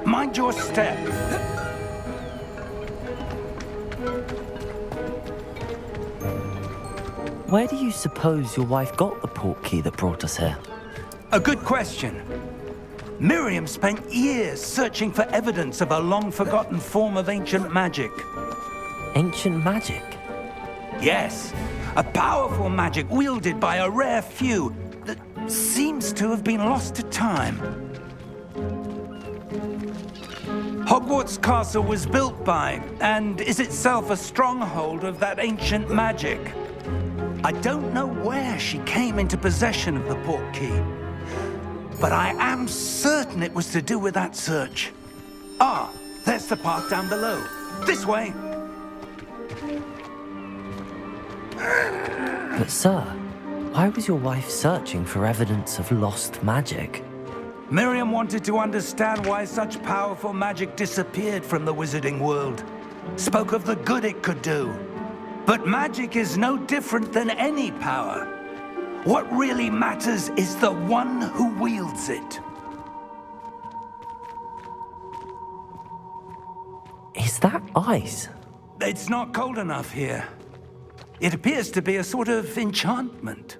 Mind your step. Where do you suppose your wife got the portkey that brought us here? A good question. Miriam spent years searching for evidence of a long-forgotten form of ancient magic. Ancient magic? Yes, a powerful magic wielded by a rare few that seems to have been lost to time. Hogwarts Castle was built by, and is itself a stronghold of that ancient magic. I don't know where she came into possession of the portkey, but I am certain it was to do with that search. Ah, there's the path down below. This way. But sir, why was your wife searching for evidence of lost magic? Miriam wanted to understand why such powerful magic disappeared from the wizarding world. Spoke of the good it could do. But magic is no different than any power. What really matters is the one who wields it. Is that ice? It's not cold enough here. It appears to be a sort of enchantment.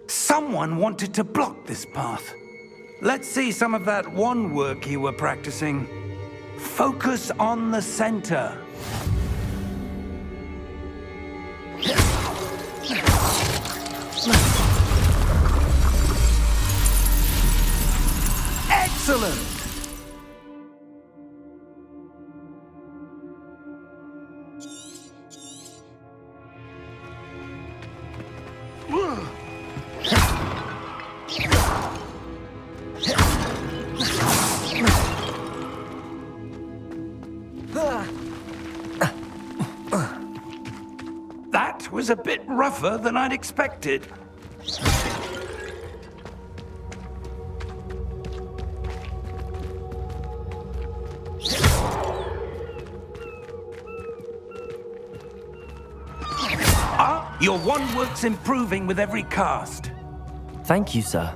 Someone wanted to block this path. Let's see some of that wand work you were practicing. Focus on the center. Excellent! That was a bit rougher than I'd expected. Your wand work's improving with every cast. Thank you, sir.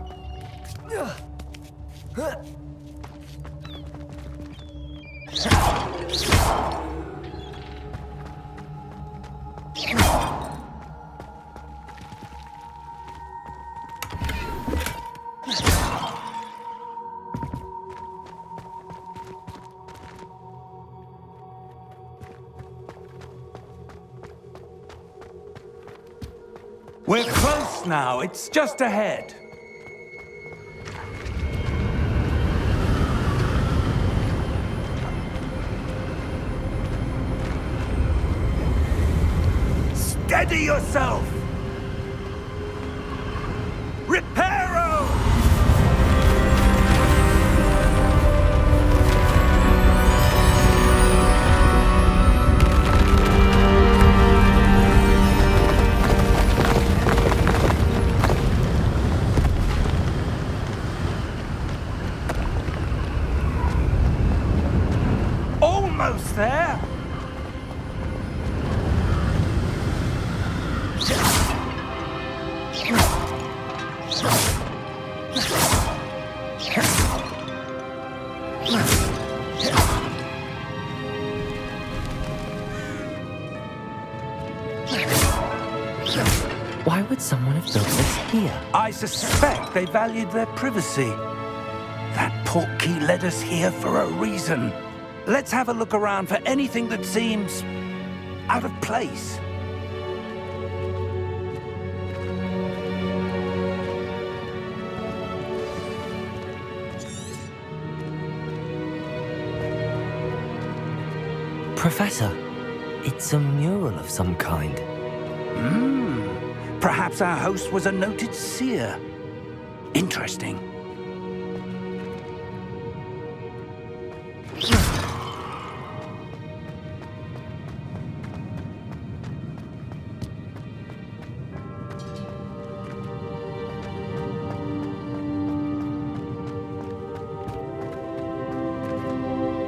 We're close now. It's just ahead. Steady yourself! Reparo! Almost there! Why would someone have built this here? I suspect they valued their privacy. That portkey led us here for a reason. Let's have a look around for anything that seems out of place. Professor, it's a mural of some kind. Perhaps our host was a noted seer. Interesting.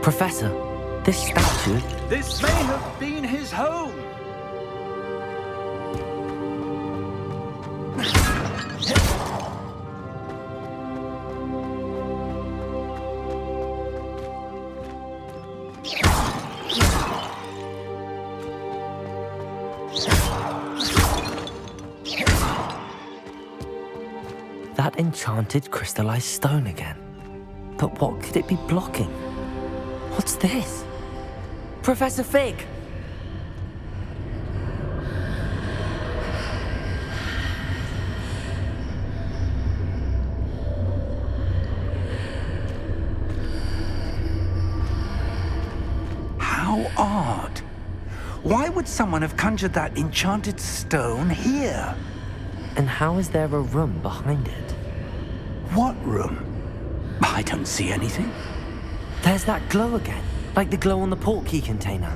Professor, this statue... This may have been his home. enchanted crystallized stone again. But what could it be blocking? What's this? Professor Fig! How odd. Why would someone have conjured that enchanted stone here? And how is there a room behind it? What room? I don't see anything. There's that glow again, like the glow on the portkey container.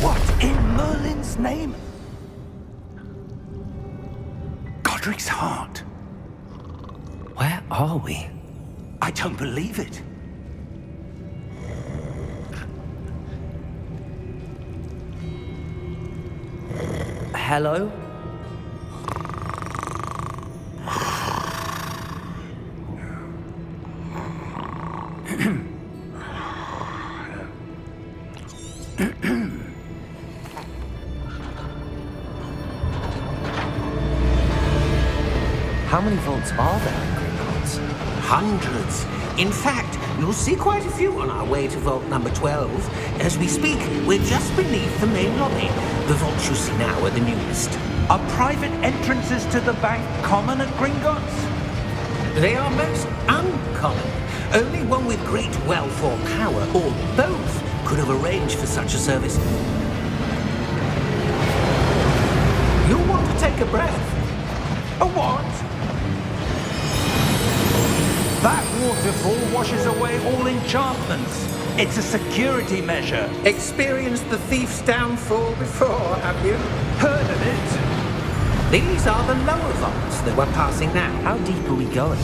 What in Merlin's name? Godric's heart. Where are we? I don't believe it. Hello? How many vaults are there in Gringotts? Hundreds. In fact, you'll see quite a few on our way to vault number 12. As we speak, we're just beneath the main lobby. The vaults you see now are the newest. Are private entrances to the bank common at Gringotts? They are most uncommon. Only one with great wealth or power, or both, could have arranged for such a service. You'll want to take a breath. A what? That waterfall washes away all enchantments. It's a security measure. Experienced the thief's downfall before, have you? Heard of it? These are the lower vaults that we're passing now. How deep are we going?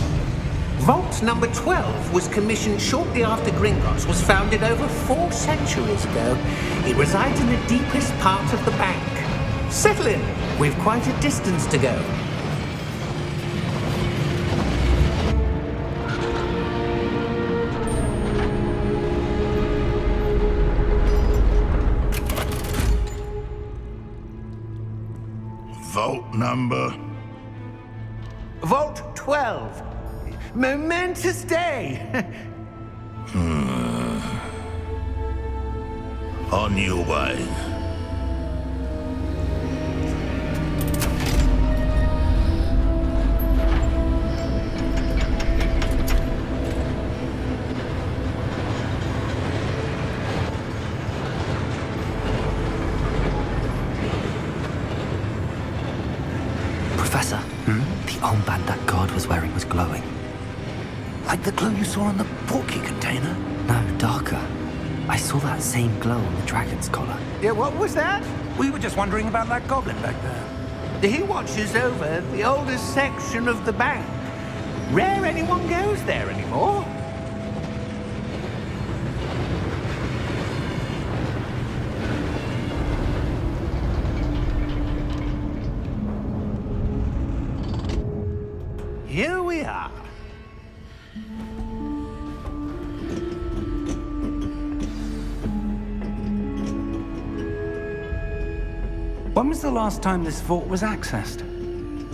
Vault number 12 was commissioned shortly after Gringotts was founded over 4 centuries ago. It resides in the deepest part of the bank. Settle in. We've quite a distance to go. Vault number? Vault 12. Momentous day. On your way. Professor, the armband that guard was wearing was glowing. Like the glow you saw on the portkey container? No, darker. I saw that same glow on the dragon's collar. Yeah, what was that? We were just wondering about that goblin back there. He watches over the oldest section of the bank. Rare anyone goes there anymore. Here we are. When was the last time this vault was accessed?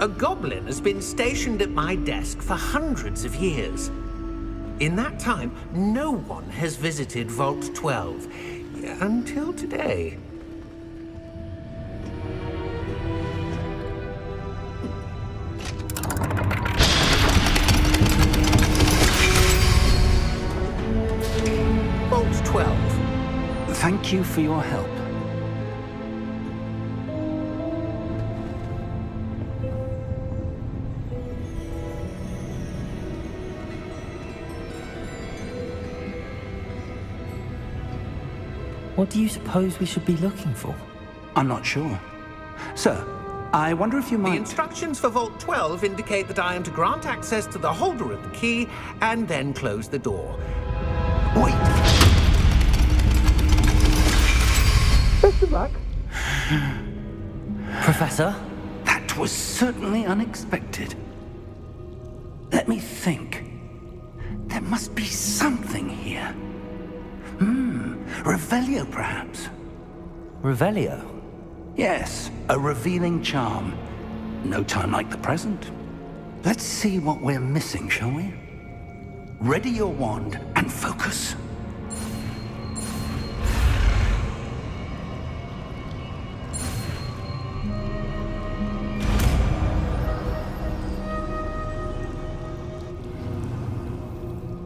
A goblin has been stationed at my desk for hundreds of years. In that time, no one has visited Vault 12 until today. Vault 12. Thank you for your help. What do you suppose we should be looking for? I'm not sure. Sir, I wonder if you The might... instructions for Vault 12 indicate that I am to grant access to the holder of the key and then close the door. Wait! Best of luck. Professor? That was certainly unexpected. Let me think. There must be something here. Revelio, perhaps. Revelio? Yes, a revealing charm. No time like the present. Let's see what we're missing, shall we? Ready your wand and focus.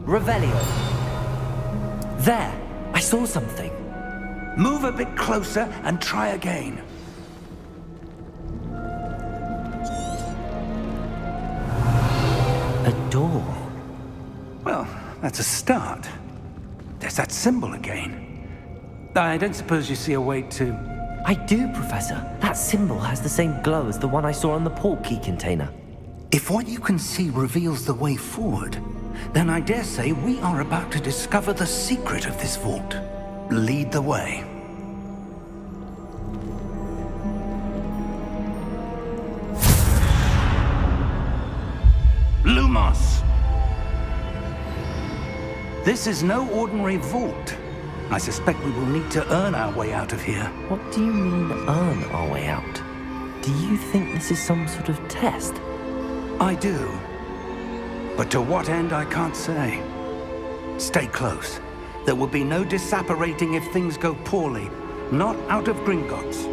Revelio. There, I saw something. Move a bit closer and try again. A door. Well, that's a start. There's that symbol again. I don't suppose you see a way to... I do, Professor. That symbol has the same glow as the one I saw on the port key container. If what you can see reveals the way forward, then I dare say we are about to discover the secret of this vault. Lead the way. Lumos! This is no ordinary vault. I suspect we will need to earn our way out of here. What do you mean, earn our way out? Do you think this is some sort of test? I do. But to what end, I can't say. Stay close. There will be no disapparating if things go poorly. Not out of Gringotts.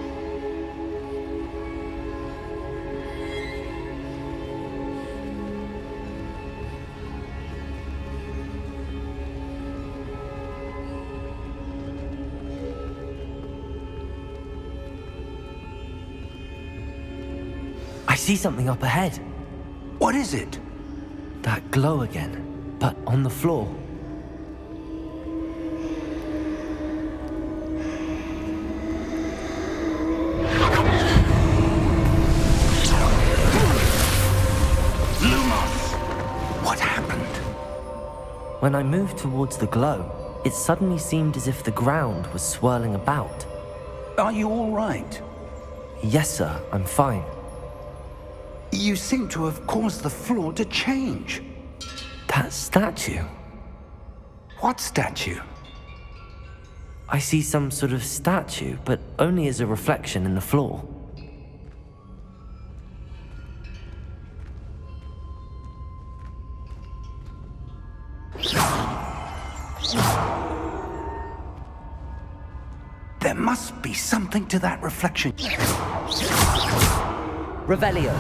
I see something up ahead. What is it? That glow again, but on the floor. Lumos! What happened? When I moved towards the glow, it suddenly seemed as if the ground was swirling about. Are you all right? Yes, sir, I'm fine. You seem to have caused the floor to change. That statue. What statue? I see some sort of statue, but only as a reflection in the floor. There must be something to that reflection. Revelio.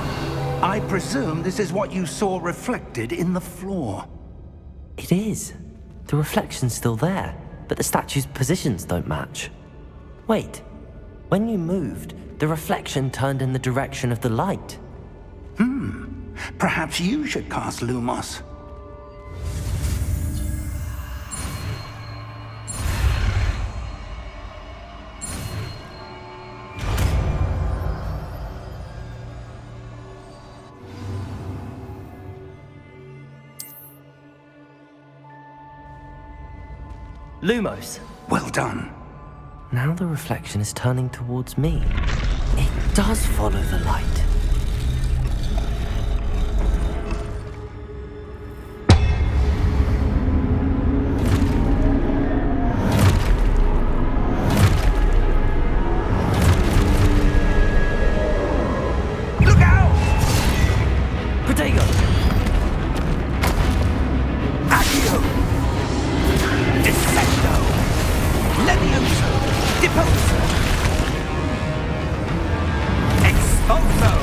I presume this is what you saw reflected in the floor. It is. The reflection's still there, but the statue's positions don't match. Wait. When you moved, the reflection turned in the direction of the light. Perhaps you should cast Lumos. Lumos. Well done. Now the reflection is turning towards me. It does follow the light. Look out! Protego! Accio! Dissecto! Levioso! Deposo! Expulso!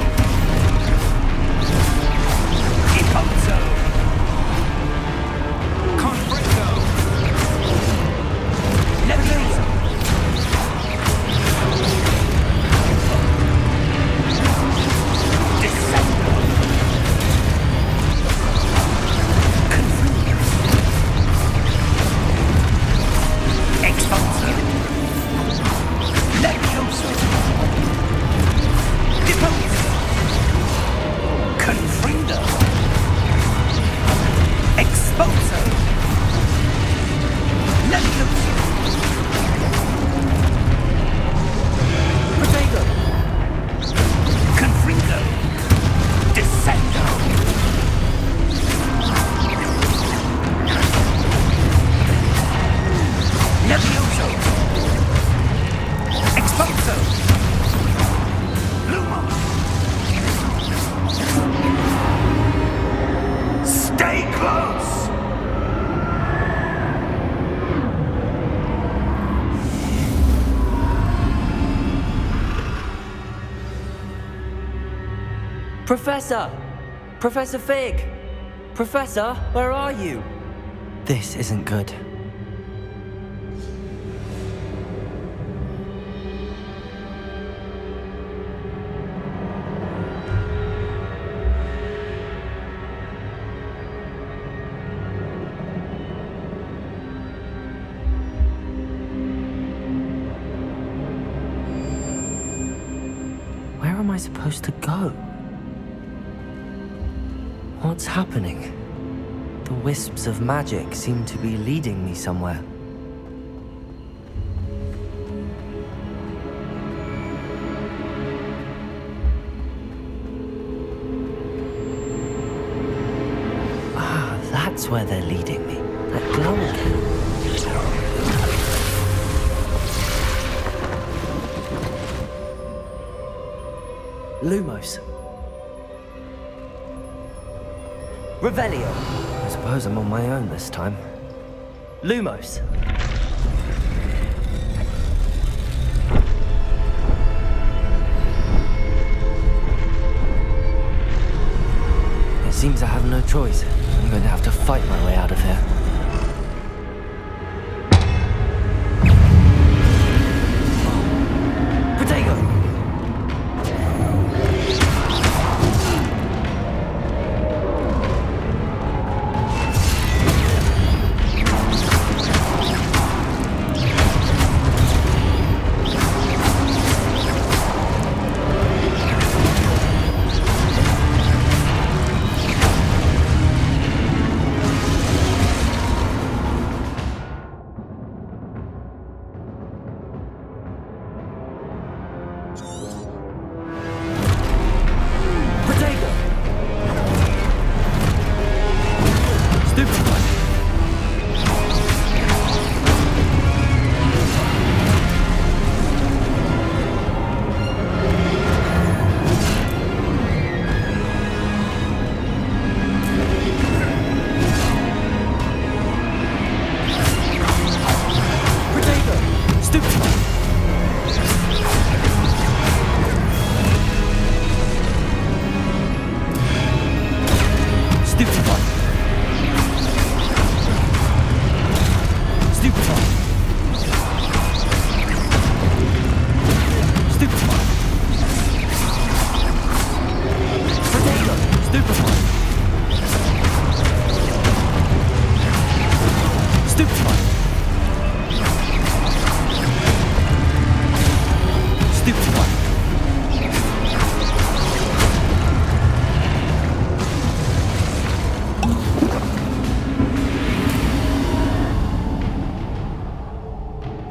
Professor! Professor Fig! Professor, where are you? This isn't good. Where am I supposed to go? What's happening? The wisps of magic seem to be leading me somewhere. Ah, that's where they're leading me. That glowing candle. Lumos. Revelio. I suppose I'm on my own this time. Lumos. It seems I have no choice. I'm going to have to fight my way out of here. Protego!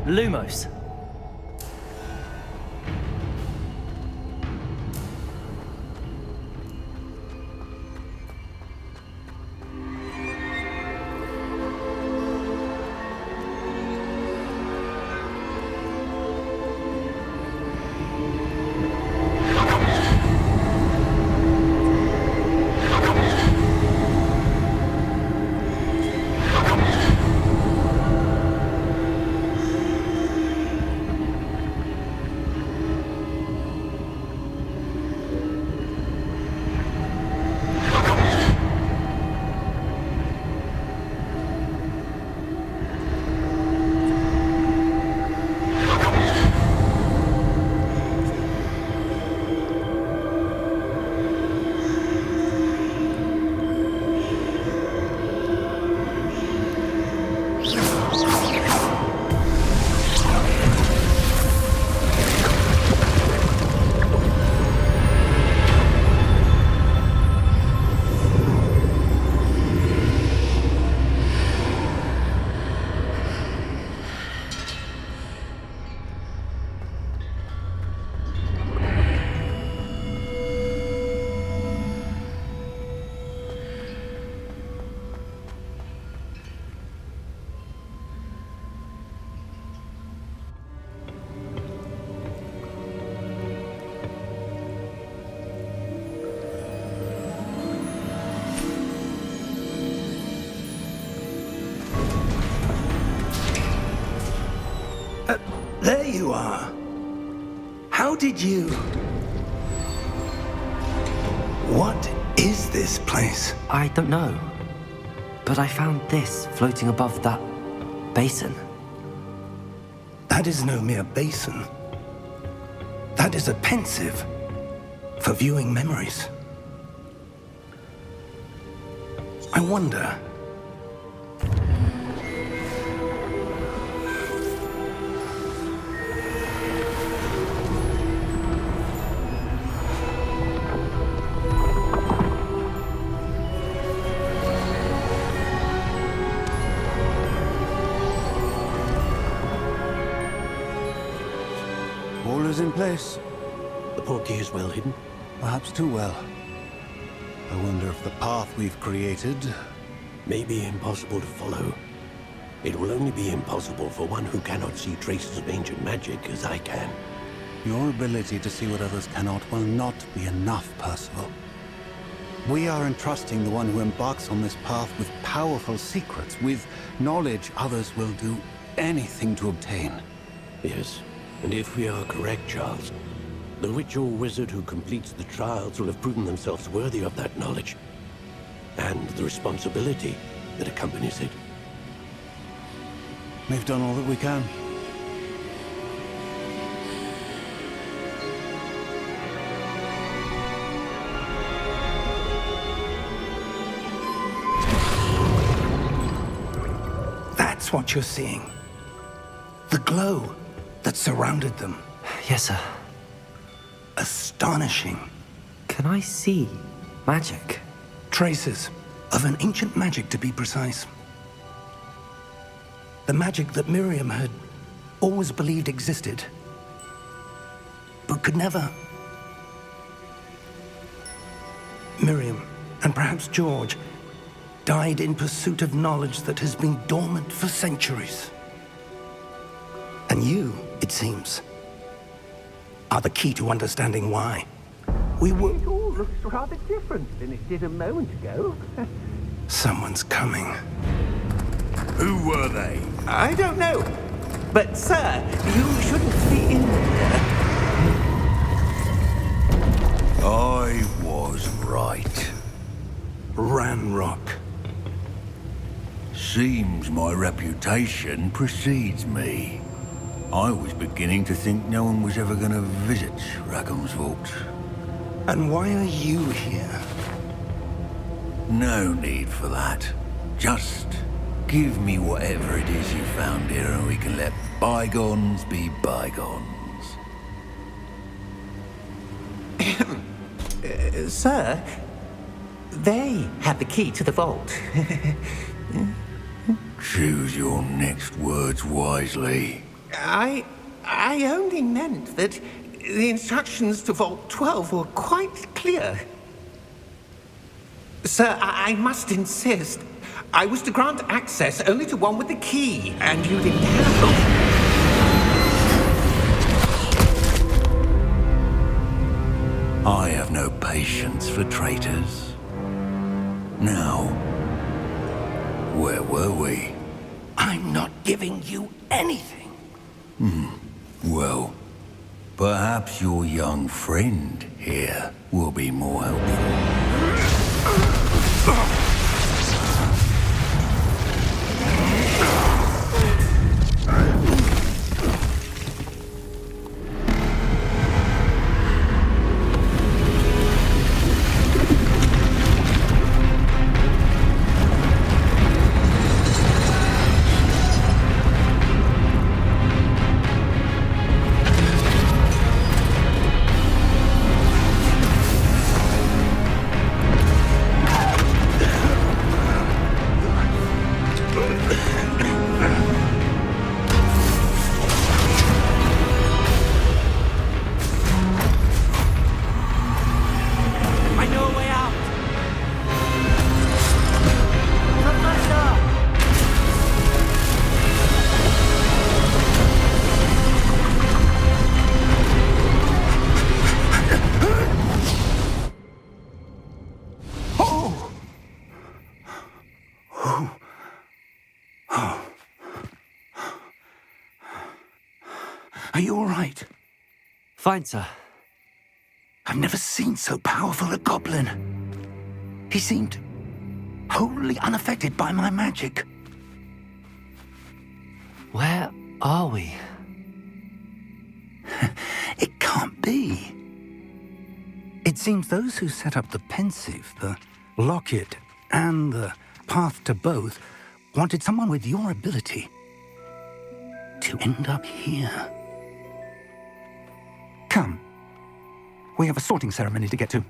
Lumos. There you are. How did you... What is this place? I don't know. But I found this floating above that basin. That is no mere basin. That is a pensive for viewing memories. I wonder. All is in place. The portkey is well hidden. Perhaps too well. I wonder if the path we've created... May be impossible to follow. It will only be impossible for one who cannot see traces of ancient magic as I can. Your ability to see what others cannot will not be enough, Percival. We are entrusting the one who embarks on this path with powerful secrets, with knowledge others will do anything to obtain. Yes, and if we are correct, Charles, the witch or wizard who completes the trials will have proven themselves worthy of that knowledge, and the responsibility that accompanies it. We've done all that we can. That's what you're seeing. The glow that surrounded them. Yes, sir. Astonishing. Can I see magic? Traces of an ancient magic, to be precise. The magic that Miriam had always believed existed, but could never. Miriam, and perhaps George, died in pursuit of knowledge that has been dormant for centuries. And you, it seems, are the key to understanding why. We were... It all looks rather different than it did a moment ago. Someone's coming. Who were they? I don't know. But, sir, you shouldn't be in here. I was right. Ranrock. Seems my reputation precedes me. I was beginning to think no one was ever going to visit Rackham's vault. And why are you here? No need for that. Just give me whatever it is you found here and we can let bygones be bygones. Sir, they have the key to the vault. Choose your next words wisely. I only meant that the instructions to Vault 12 were quite clear. Sir, I must insist. I was to grant access only to one with the key, and you didn't have I have no patience for traitors. Now, where were we? I'm not giving you anything. Well, perhaps your young friend here will be more helpful. Are you all right? Fine, sir. I've never seen so powerful a goblin. He seemed wholly unaffected by my magic. Where are we? It can't be. It seems those who set up the pensive, the locket, and the path to both wanted someone with your ability to end up here. Come. We have a sorting ceremony to get to.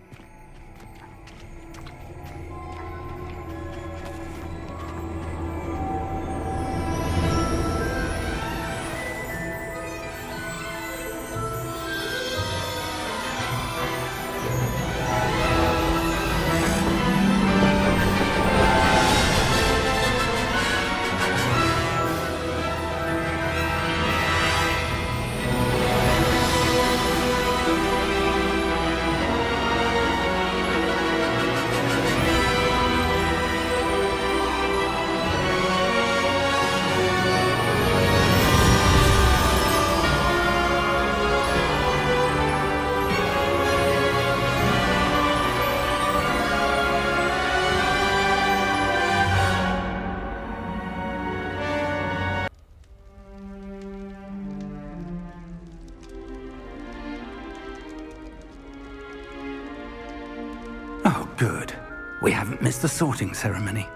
Oh, good. We haven't missed the sorting ceremony.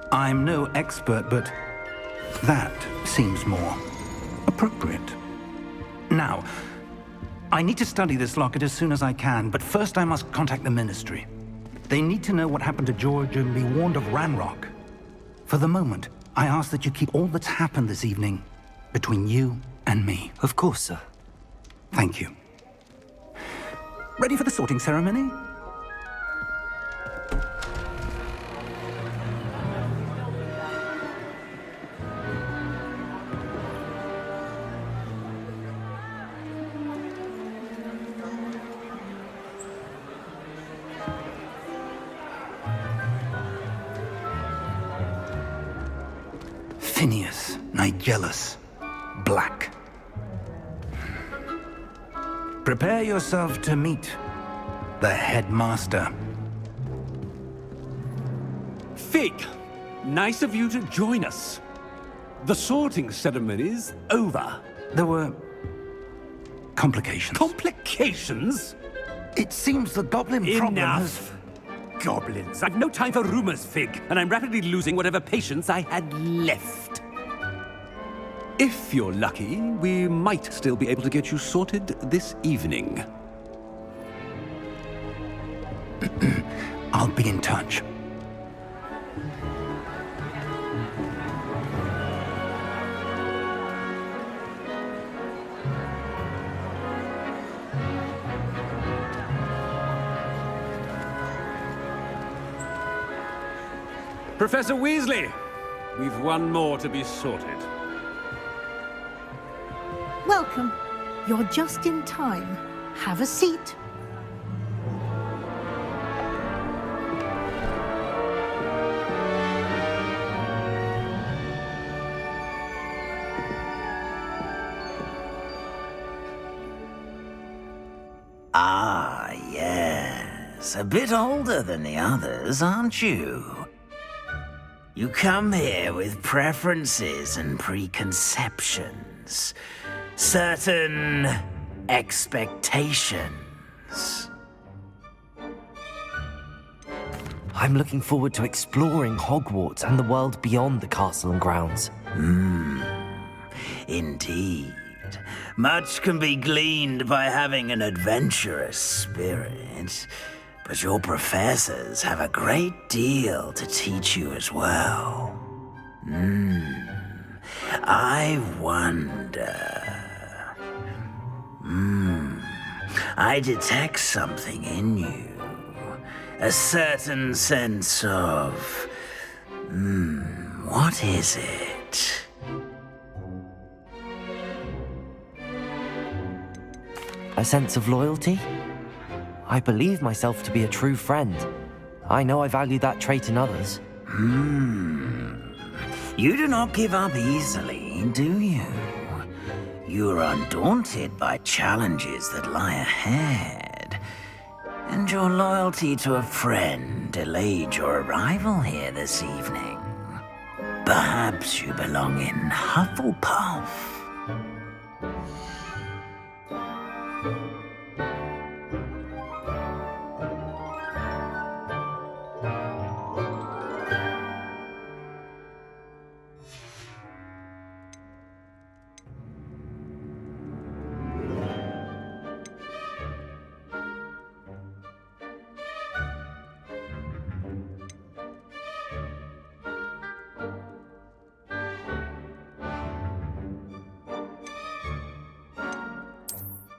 I'm no expert, but that seems more appropriate. Now, I need to study this locket as soon as I can, but first I must contact the Ministry. They need to know what happened to George and be warned of Ranrock. For the moment, I ask that you keep all that's happened this evening between you and me. Of course, sir. Thank you. Ready for the sorting ceremony? Phineas, Nigellus, Black. Prepare yourself to meet the headmaster. Fig, nice of you to join us. The sorting ceremony's over. There were complications. Complications? It seems the goblin problem has... Enough! Goblins. I've no time for rumors, Fig, and I'm rapidly losing whatever patience I had left. If you're lucky, we might still be able to get you sorted this evening. I'll be in touch. Professor Weasley, we've one more to be sorted. Welcome. You're just in time. Have a seat. Ah, yes. A bit older than the others, aren't you? You come here with preferences and preconceptions. Certain expectations. I'm looking forward to exploring Hogwarts and the world beyond the castle and grounds. Indeed. Much can be gleaned by having an adventurous spirit, but your professors have a great deal to teach you as well. I wonder... I detect something in you. A certain sense of... what is it? A sense of loyalty? I believe myself to be a true friend. I know I value that trait in others. You do not give up easily, do you? You're undaunted by challenges that lie ahead. And your loyalty to a friend delayed your arrival here this evening. Perhaps you belong in Hufflepuff.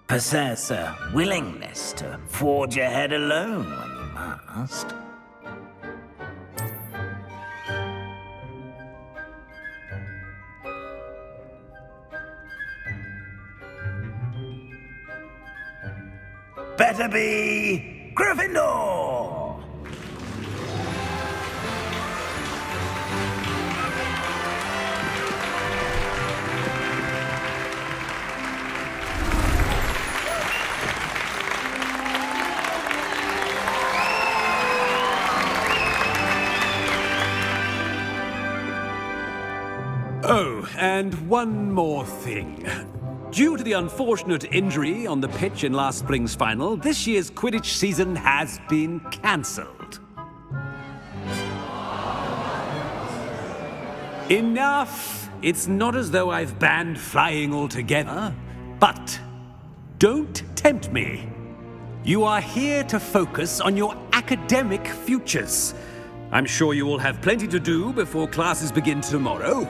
Possess a willingness to forge ahead alone when you must. Better be Gryffindor! Oh, and one more thing. Due to the unfortunate injury on the pitch in last spring's final, this year's Quidditch season has been cancelled. Enough! It's not as though I've banned flying altogether, but don't tempt me. You are here to focus on your academic futures. I'm sure you all have plenty to do before classes begin tomorrow.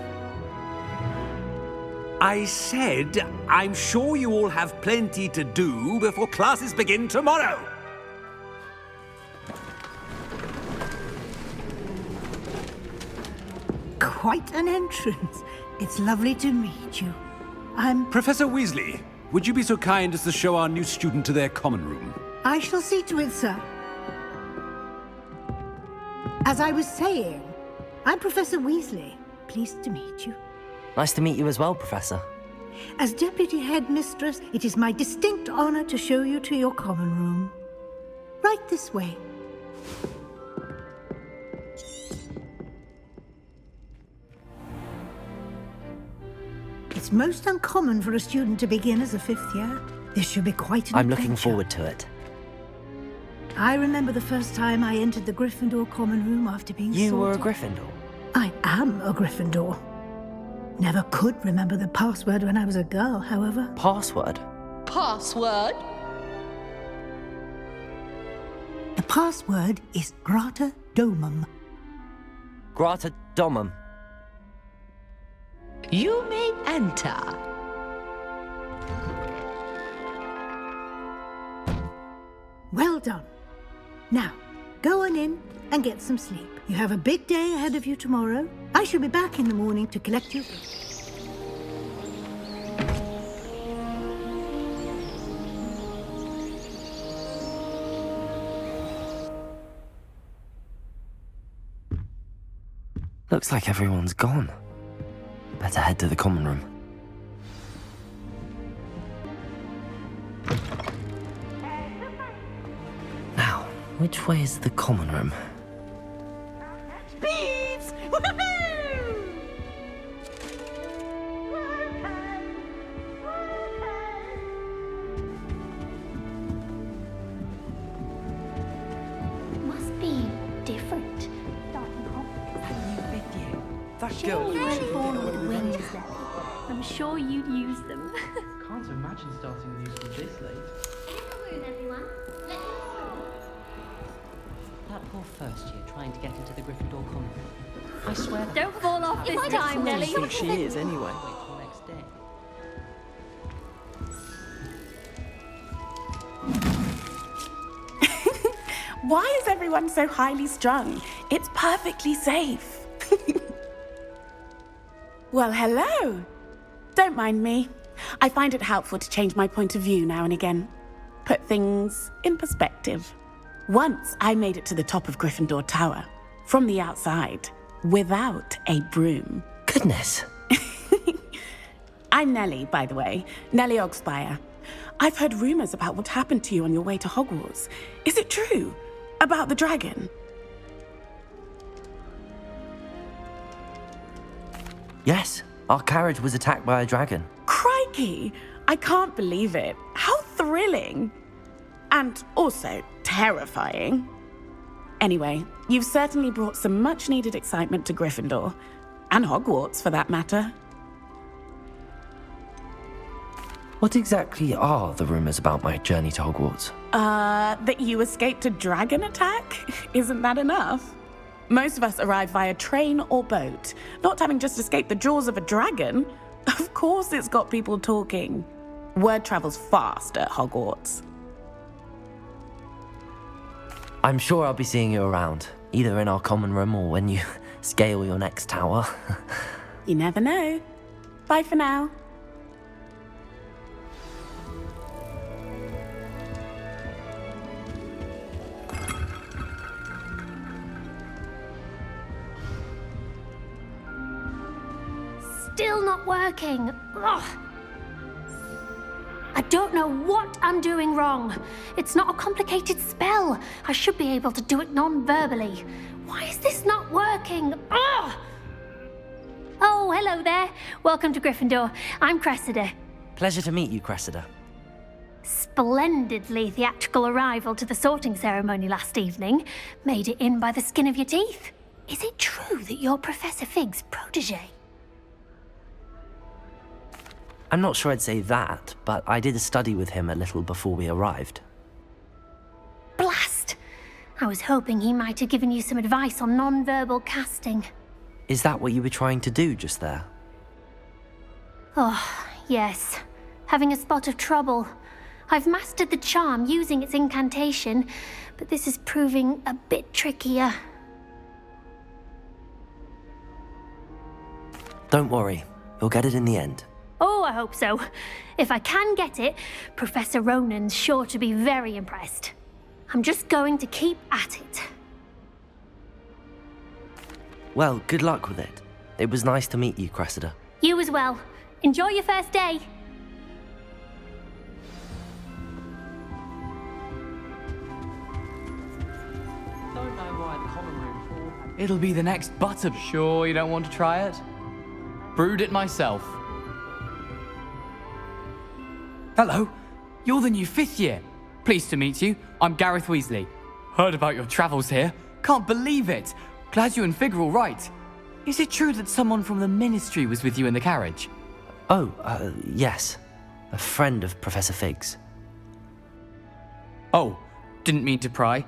I said, I'm sure you all have plenty to do before classes begin tomorrow. Quite an entrance. It's lovely to meet you. I'm... Professor Weasley, would you be so kind as to show our new student to their common room? I shall see to it, sir. As I was saying, I'm Professor Weasley. Pleased to meet you. Nice to meet you as well, Professor. As Deputy Headmistress, it is my distinct honor to show you to your common room. Right this way. It's most uncommon for a student to begin as a fifth year. This should be quite an I'm adventure. looking forward to it. I remember the first time I entered the Gryffindor common room after being You were a sorted. Gryffindor? I am a Gryffindor. Never could remember the password when I was a girl, however. Password? Password? The password is Grata Domum. Grata Domum. You may enter. Well done. Now, go on in and get some sleep. You have a big day ahead of you tomorrow. I shall be back in the morning to collect you. Looks like everyone's gone. Better head to the common room. Now, which way is the common room? Bees! Woohoo! Must be different. That Sure, you were born with wings, Lily. I'm sure you'd use them. Can't imagine starting with you this late. In the room, everyone. That poor first year trying to get into the Gryffindor common room. I swear. Don't fall off this time, Lily. I think she is, anyway. Wait till next day. Why is everyone so highly strung? It's perfectly safe. Well, hello. Don't mind me. I find it helpful to change my point of view now and again. Put things in perspective. Once I made it to the top of Gryffindor Tower, from the outside, without a broom. Goodness. I'm Nellie, by the way. Nellie Ogspire. I've heard rumors about what happened to you on your way to Hogwarts. Is it true? About the dragon? Yes, our carriage was attacked by a dragon. Crikey! I can't believe it. How thrilling! And also terrifying. Anyway, you've certainly brought some much-needed excitement to Gryffindor. And Hogwarts, for that matter. What exactly are the rumors about my journey to Hogwarts? That you escaped a dragon attack? Isn't that enough? Most of us arrive via train or boat, not having just escaped the jaws of a dragon. Of course it's got people talking. Word travels fast at Hogwarts. I'm sure I'll be seeing you around, either in our common room or when you scale your next tower. You never know. Bye for now. Still not working. Ugh. I don't know what I'm doing wrong. It's not a complicated spell. I should be able to do it non-verbally. Why is this not working? Ugh. Oh, hello there. Welcome to Gryffindor. I'm Cressida. Pleasure to meet you, Cressida. Splendidly theatrical arrival to the sorting ceremony last evening. Made it in by the skin of your teeth. Is it true that you're Professor Fig's protege? I'm not sure I'd say that, but I did a study with him a little before we arrived. Blast! I was hoping he might have given you some advice on non-verbal casting. Is that what you were trying to do just there? Oh, yes. Having a spot of trouble. I've mastered the charm using its incantation, but this is proving a bit trickier. Don't worry, you'll get it in the end. Oh, I hope so. If I can get it, Professor Ronan's sure to be very impressed. I'm just going to keep at it. Well, good luck with it. It was nice to meet you, Cressida. You as well. Enjoy your first day. Don't know why the common room. It'll be the next butter. Sure you don't want to try it? Brewed it myself. Hello, you're the new 5th year. Pleased to meet you. I'm Gareth Weasley. Heard about your travels here. Can't believe it. Glad you and Fig are all right. Is it true that someone from the Ministry was with you in the carriage? Oh, yes. A friend of Professor Fig's. Oh, didn't mean to pry.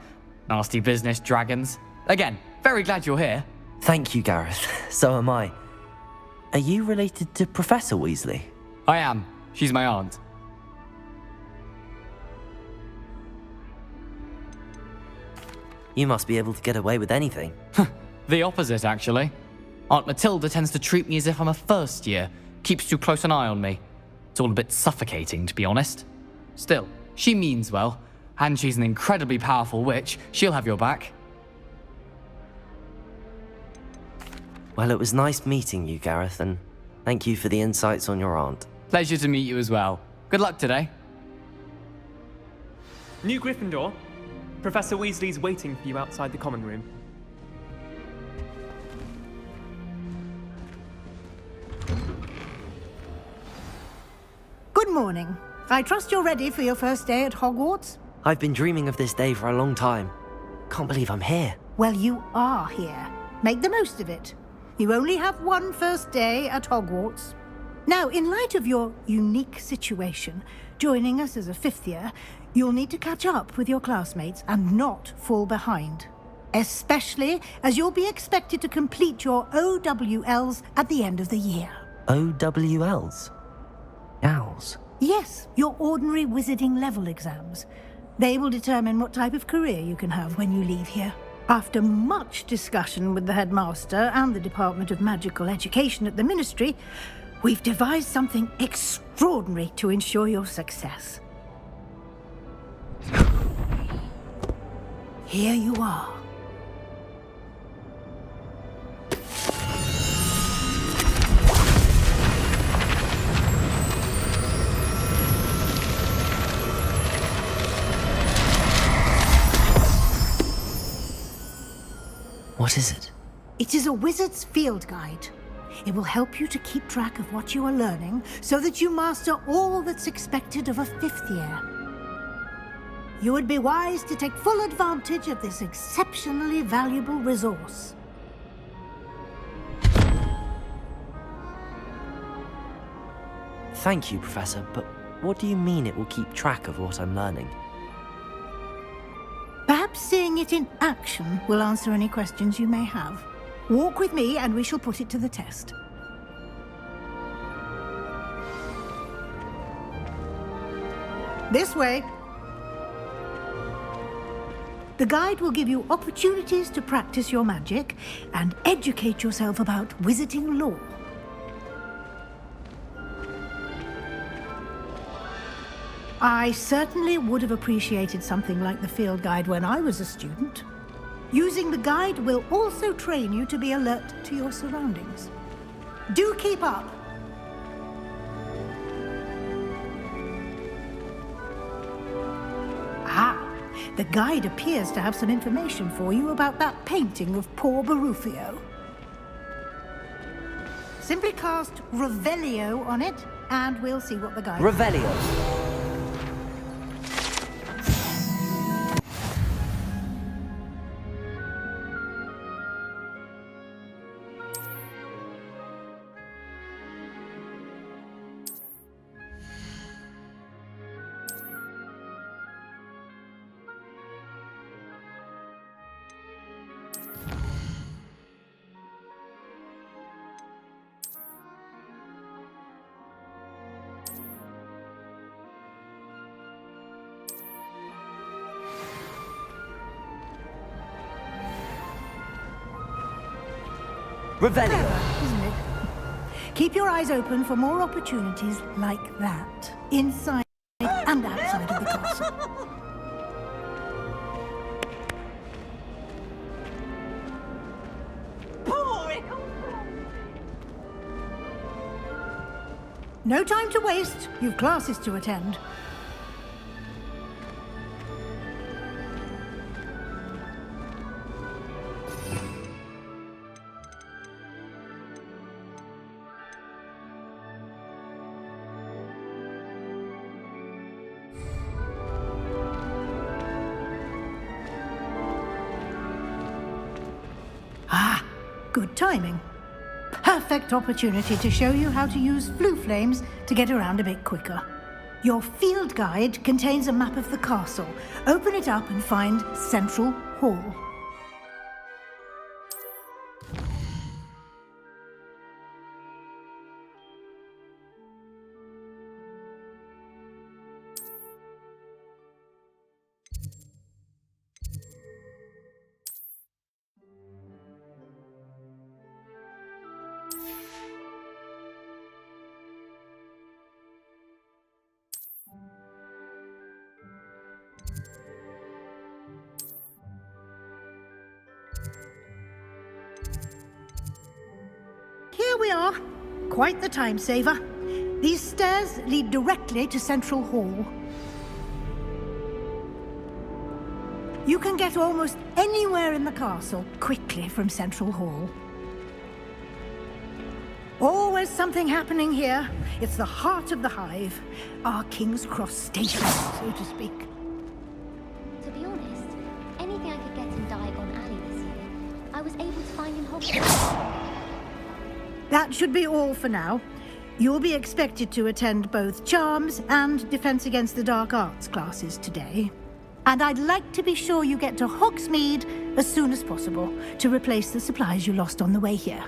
Nasty business, dragons. Again, very glad you're here. Thank you, Gareth. So am I. Are you related to Professor Weasley? I am. She's my aunt. You must be able to get away with anything. The opposite, actually. Aunt Matilda tends to treat me as if I'm a first year. Keeps too close an eye on me. It's all a bit suffocating, to be honest. Still, she means well, and she's an incredibly powerful witch. She'll have your back. Well, it was nice meeting you, Gareth, and thank you for the insights on your aunt. Pleasure to meet you as well. Good luck today. New Gryffindor. Professor Weasley's waiting for you outside the common room. Good morning. I trust you're ready for your first day at Hogwarts? I've been dreaming of this day for a long time. Can't believe I'm here. Well, you are here. Make the most of it. You only have one first day at Hogwarts. Now, in light of your unique situation, joining us as a 5th year, you'll need to catch up with your classmates and not fall behind. Especially as you'll be expected to complete your OWLs at the end of the year. OWLs? Owls? Yes, your ordinary wizarding level exams. They will determine what type of career you can have when you leave here. After much discussion with the headmaster and the Department of Magical Education at the Ministry, we've devised something extraordinary to ensure your success. Here you are. What is it? It is a wizard's field guide. It will help you to keep track of what you are learning so that you master all that's expected of a 5th year. You would be wise to take full advantage of this exceptionally valuable resource. Thank you, Professor, but what do you mean it will keep track of what I'm learning? Perhaps seeing it in action will answer any questions you may have. Walk with me and we shall put it to the test. This way. The guide will give you opportunities to practice your magic and educate yourself about wizarding lore. I certainly would have appreciated something like the field guide when I was a student. Using the guide will also train you to be alert to your surroundings. Do keep up! Ah, the guide appears to have some information for you about that painting of poor Barufio. Simply cast Revelio on it, and we'll see what the guide... Revelio! Revelio! Isn't it? Keep your eyes open for more opportunities like that, inside and outside of the castle. No time to waste. You've classes to attend. Good timing. Perfect opportunity to show you how to use flue flames to get around a bit quicker. Your field guide contains a map of the castle. Open it up and find Central Hall. Here we are. Quite the time saver. These stairs lead directly to Central Hall. You can get almost anywhere in the castle quickly from Central Hall. Always something happening here. It's the heart of the hive. Our King's Cross station, so to speak. To be honest, anything I could get in Diagon Alley this year, I was able to find in Hogwarts. That should be all for now. You'll be expected to attend both Charms and Defense Against the Dark Arts classes today. And I'd like to be sure you get to Hogsmeade as soon as possible to replace the supplies you lost on the way here.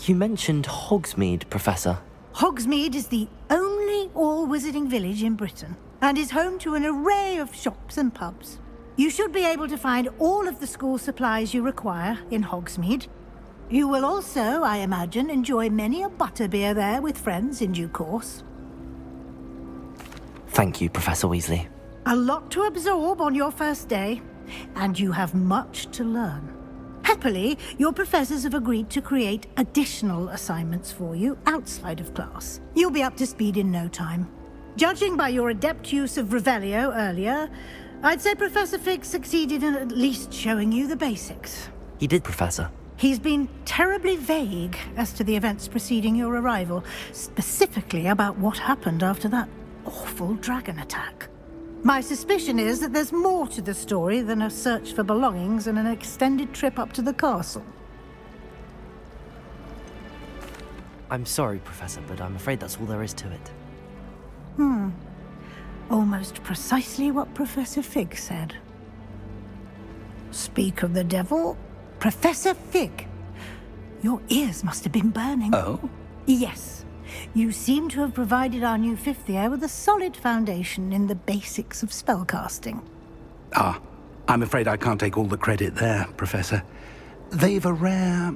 You mentioned Hogsmeade, Professor. Hogsmeade is the only all-wizarding village in Britain and is home to an array of shops and pubs. You should be able to find all of the school supplies you require in Hogsmeade. You will also, I imagine, enjoy many a butterbeer there with friends in due course. Thank you, Professor Weasley. A lot to absorb on your first day, and you have much to learn. Happily, your professors have agreed to create additional assignments for you outside of class. You'll be up to speed in no time. Judging by your adept use of Revelio earlier, I'd say Professor Fig succeeded in at least showing you the basics. He did, Professor. He's been terribly vague as to the events preceding your arrival, specifically about what happened after that awful dragon attack. My suspicion is that there's more to the story than a search for belongings and an extended trip up to the castle. I'm sorry, Professor, but I'm afraid that's all there is to it. Almost precisely what Professor Fig said. Speak of the devil, Professor Fig. Your ears must have been burning. Oh? Yes. You seem to have provided our new fifth year with a solid foundation in the basics of spellcasting. Ah, I'm afraid I can't take all the credit there, Professor. They've a rare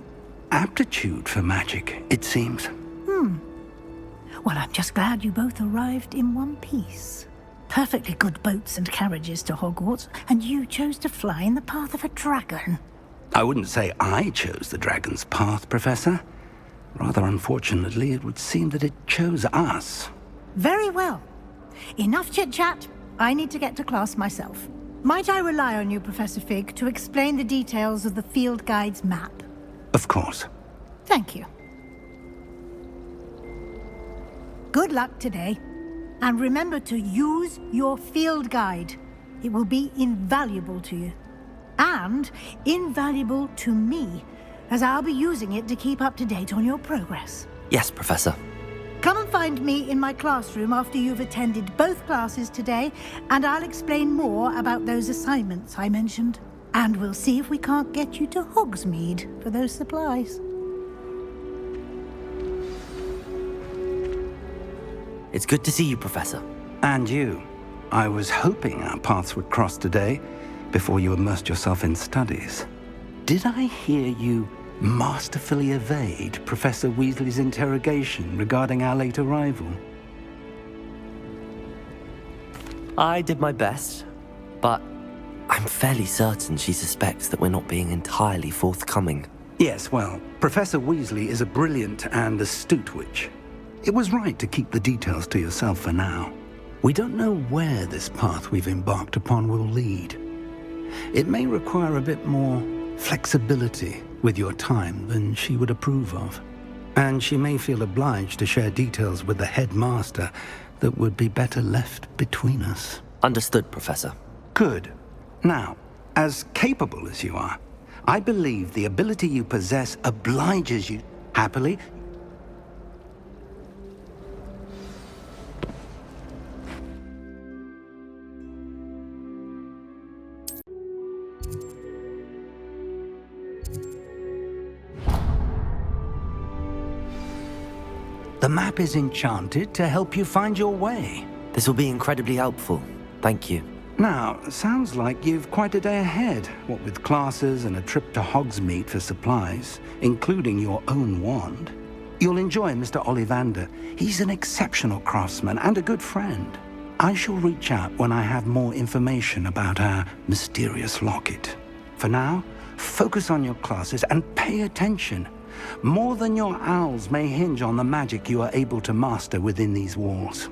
aptitude for magic, it seems. Well, I'm just glad you both arrived in one piece. Perfectly good boats and carriages to Hogwarts, and you chose to fly in the path of a dragon. I wouldn't say I chose the dragon's path, Professor. Rather unfortunately, it would seem that it chose us. Very well. Enough chit-chat. I need to get to class myself. Might I rely on you, Professor Fig, to explain the details of the field guide's map? Of course. Thank you. Good luck today. And remember to use your field guide. It will be invaluable to you. And invaluable to me, as I'll be using it to keep up to date on your progress. Yes, Professor. Come and find me in my classroom after you've attended both classes today, and I'll explain more about those assignments I mentioned. And we'll see if we can't get you to Hogsmeade for those supplies. It's good to see you, Professor. And you. I was hoping our paths would cross today, before you immersed yourself in studies. Did I hear you masterfully evade Professor Weasley's interrogation regarding our late arrival? I did my best, but I'm fairly certain she suspects that we're not being entirely forthcoming. Yes, well, Professor Weasley is a brilliant and astute witch. It was right to keep the details to yourself for now. We don't know where this path we've embarked upon will lead. It may require a bit more flexibility with your time than she would approve of. And she may feel obliged to share details with the headmaster that would be better left between us. Understood, Professor. Good. Now, as capable as you are, I believe the ability you possess obliges you happily. The map is enchanted to help you find your way. This will be incredibly helpful. Thank you. Now, sounds like you've quite a day ahead, what with classes and a trip to Hogsmeade for supplies, including your own wand. You'll enjoy Mr. Ollivander. He's an exceptional craftsman and a good friend. I shall reach out when I have more information about our mysterious locket. For now, focus on your classes and pay attention. More than your owls may hinge on the magic you are able to master within these walls.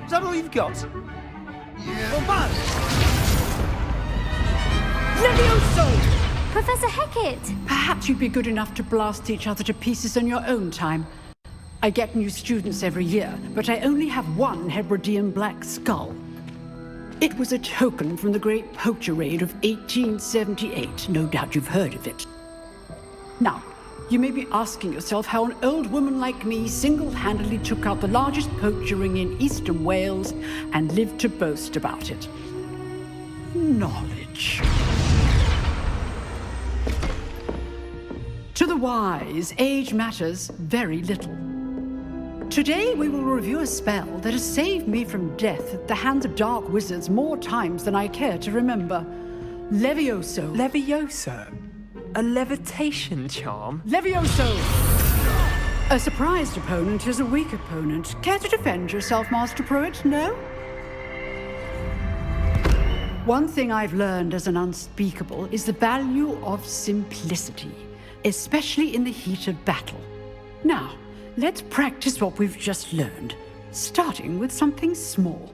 Is that all you've got? Yeah. Levioso! Professor Hecat! Perhaps you'd be good enough to blast each other to pieces in your own time. I get new students every year, but I only have one Hebridean black skull. It was a token from the Great Poacher Raid of 1878. No doubt you've heard of it. Now, you may be asking yourself how an old woman like me single-handedly took out the largest poacher ring in eastern Wales and lived to boast about it. Knowledge. To the wise, age matters very little. Today we will review a spell that has saved me from death at the hands of dark wizards more times than I care to remember. Levioso. Levioso? A levitation charm? Levioso! A surprised opponent is a weak opponent. Care to defend yourself, Master Pruitt? No? One thing I've learned as an unspeakable is the value of simplicity, especially in the heat of battle. Now, let's practice what we've just learned, starting with something small.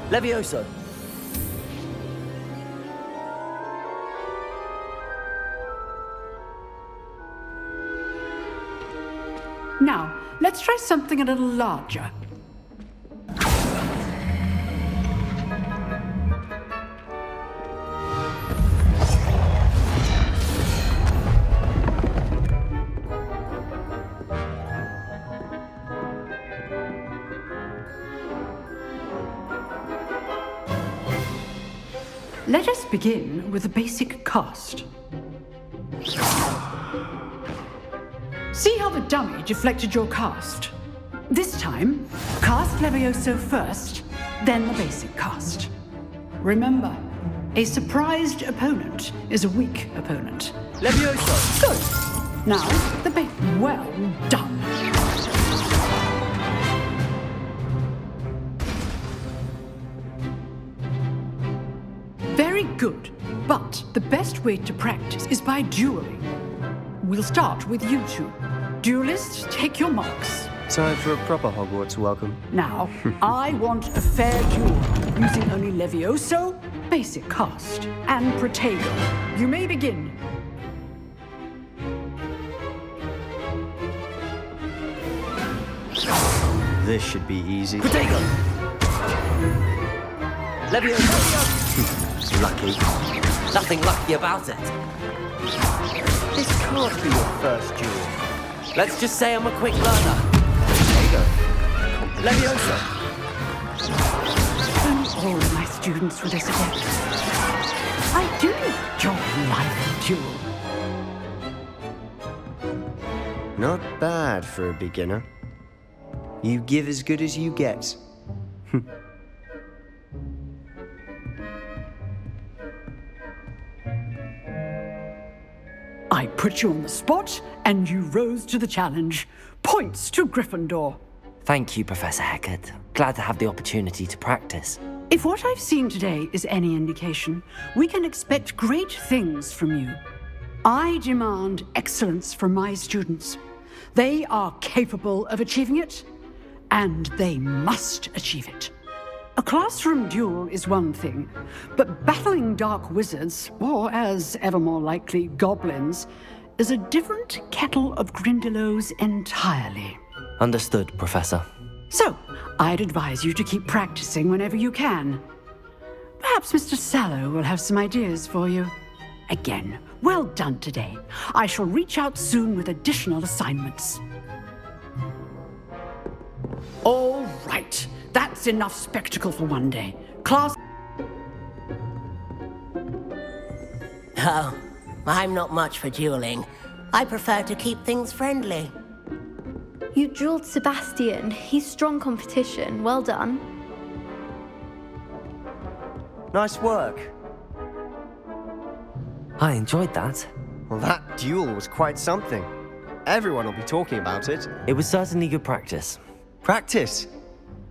Levioso. Now, let's try something a little larger. Let us begin with a basic cast. See how the dummy deflected your cast? This time, cast Levioso first, then the basic cast. Remember, a surprised opponent is a weak opponent. Levioso! Good! Now, the bait. Well done. Very good, but the best way to practice is by dueling. We'll start with you two. Duelists, take your marks. Time for a proper Hogwarts welcome. Now, I want a fair duel, using only Levioso, basic cast, and Protego. You may begin. This should be easy. Protego! Levioso! Lucky. Nothing lucky about it. This can't be your first duel. Let's just say I'm a quick learner. Protego. Levioso! Only all of my students were this adept. I do enjoy life duel. Not bad for a beginner. You give as good as you get. I put you on the spot, and you rose to the challenge. Points to Gryffindor. Thank you, Professor Hecat. Glad to have the opportunity to practice. If what I've seen today is any indication, we can expect great things from you. I demand excellence from my students. They are capable of achieving it, and they must achieve it. A classroom duel is one thing, but battling dark wizards, or as ever more likely, goblins, is a different kettle of Grindylows entirely. Understood, Professor. So, I'd advise you to keep practicing whenever you can. Perhaps Mr. Sallow will have some ideas for you. Again, well done today. I shall reach out soon with additional assignments. All right. That's enough spectacle for one day. Class... Oh, I'm not much for dueling. I prefer to keep things friendly. You dueled Sebastian. He's strong competition. Well done. Nice work. I enjoyed that. Well, that duel was quite something. Everyone will be talking about it. It was certainly good practice. Practice?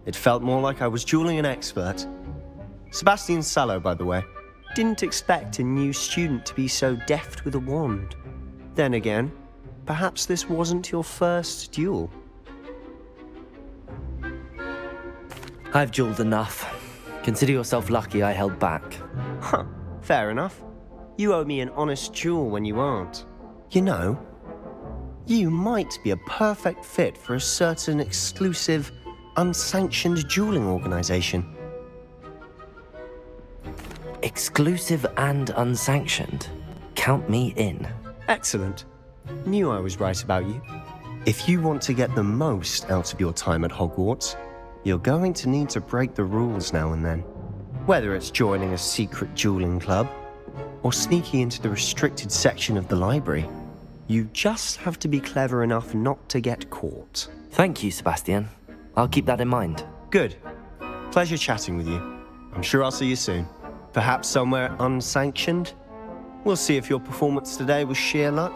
It felt more like I was dueling an expert. Sebastian Sallow, by the way. Didn't expect a new student to be so deft with a wand. Then again, perhaps this wasn't your first duel. I've dueled enough. Consider yourself lucky I held back. Huh, fair enough. You owe me an honest duel when you aren't. You know, You might be a perfect fit for a certain exclusive, unsanctioned dueling organization. Exclusive and unsanctioned? Count me in. Excellent. Knew I was right about you. If you want to get the most out of your time at Hogwarts, you're going to need to break the rules now and then. Whether it's joining a secret dueling club, or sneaking into the restricted section of the library, you just have to be clever enough not to get caught. Thank you, Sebastian. I'll keep that in mind. Good. Pleasure chatting with you. I'm sure I'll see you soon. Perhaps somewhere unsanctioned? We'll see if your performance today was sheer luck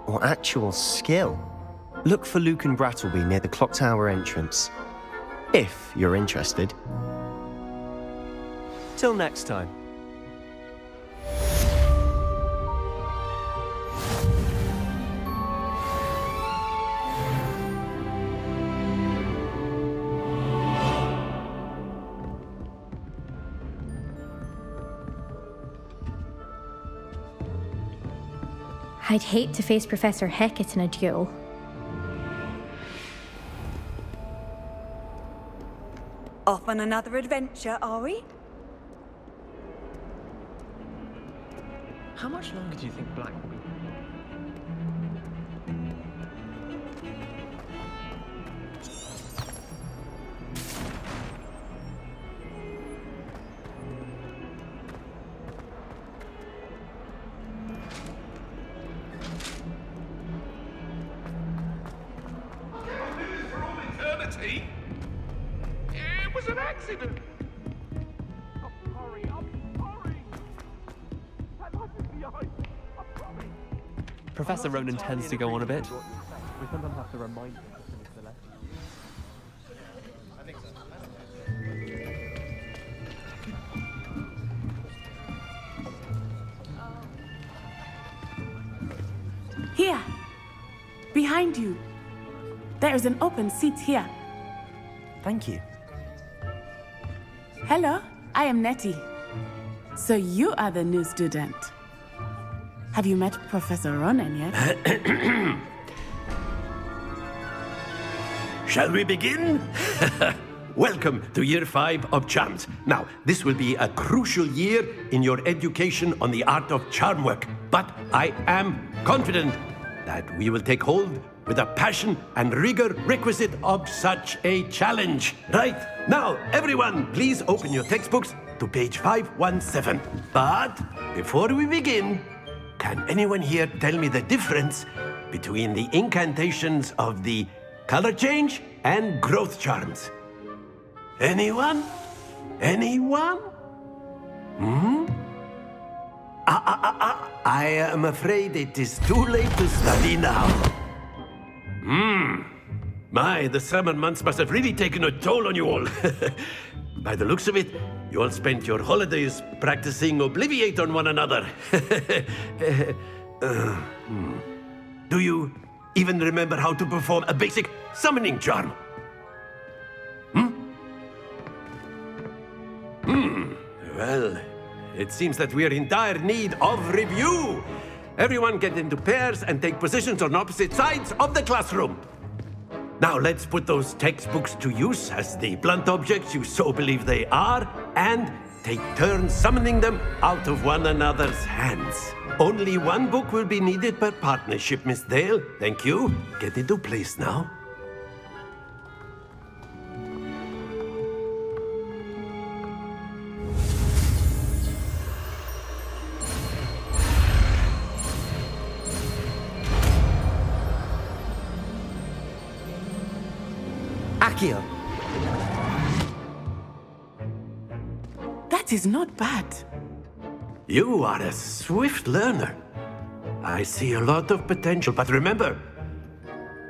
or actual skill. Look for Luke and Brattleby near the clock tower entrance, if you're interested. Till next time. I'd hate to face Professor Hecat in a duel. Off on another adventure, are we? How much longer do you think Black will be? It was an accident. I'm sorry. That mustn't be I'm sorry. Professor Ronan tends to go on a bit. We sometimes have to remind him to finish the lesson. Here! Behind you! There is an open seat here. Thank you. Hello, I am Nettie. So you are the new student. Have you met Professor Ronan yet? Shall we begin? Welcome to Year 5 of Charms. Now, this will be a crucial year in your education on the art of charm work, but I am confident that we will take hold with the passion and rigor requisite of such a challenge. Right, now, everyone, please open your textbooks to page 517. But before we begin, can anyone here tell me the difference between the incantations of the color change and growth charms? Anyone? Anyone? I am afraid it is too late to study now. My, the summer months must have really taken a toll on you all. By the looks of it, you all spent your holidays practicing Obliviate on one another. Do you even remember how to perform a basic summoning charm? Well, it seems that we are in dire need of review. Everyone get into pairs and take positions on opposite sides of the classroom. Now let's put those textbooks to use as the blunt objects you so believe they are, and take turns summoning them out of one another's hands. Only one book will be needed per partnership, Miss Dale. Thank you. Get into place now. Accio. That is not bad. You are a swift learner. I see a lot of potential, but remember,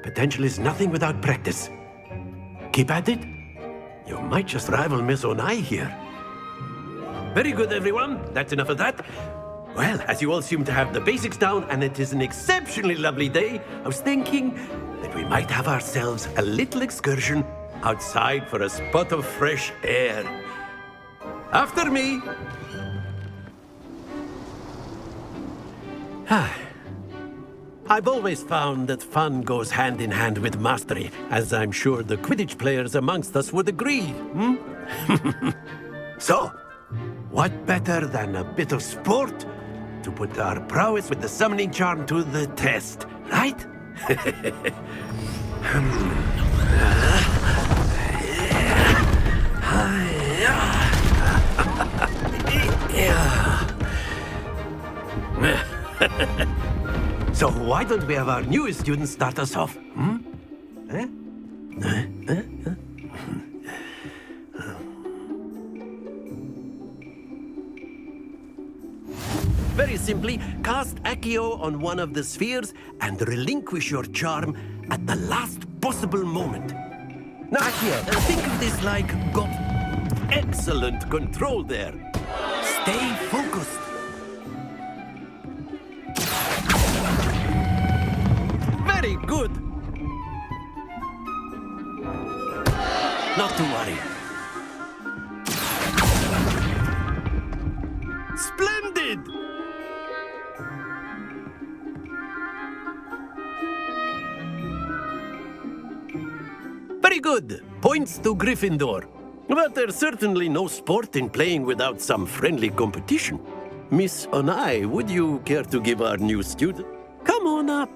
potential is nothing without practice. Keep at it. You might just rival Miss Onai here. Very good, everyone. That's enough of that. Well, as you all seem to have the basics down, and it is an exceptionally lovely day, I was thinking that we might have ourselves a little excursion outside for a spot of fresh air. After me. I've always found that fun goes hand in hand with mastery, as I'm sure the Quidditch players amongst us would agree, So, what better than a bit of sport to put our prowess with the summoning charm to the test, right? So why don't we have our newest student start us off? Very simply, cast Accio on one of the spheres and relinquish your charm at the last possible moment. Now, Accio, think of this like got excellent control there. Stay focused. Very good. Not to worry. Splendid! Very good. Points to Gryffindor. But there's certainly no sport in playing without some friendly competition. Miss Onai, would you care to give our new student? Come on up.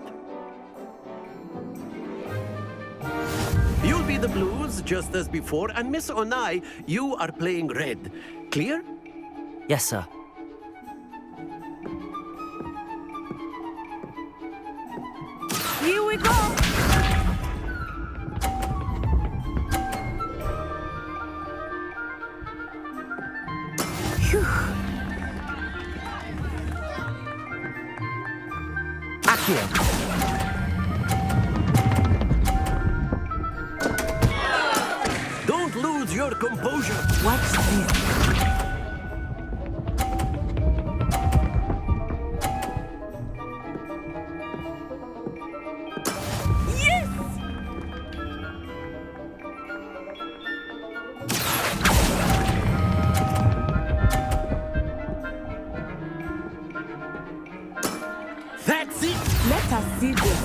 You'll be the blues, just as before, and Miss Onai, you are playing red. Clear? Yes, sir. Here we go! Phew. Accio. Don't lose your composure. Watch this. That's it! Let us see this.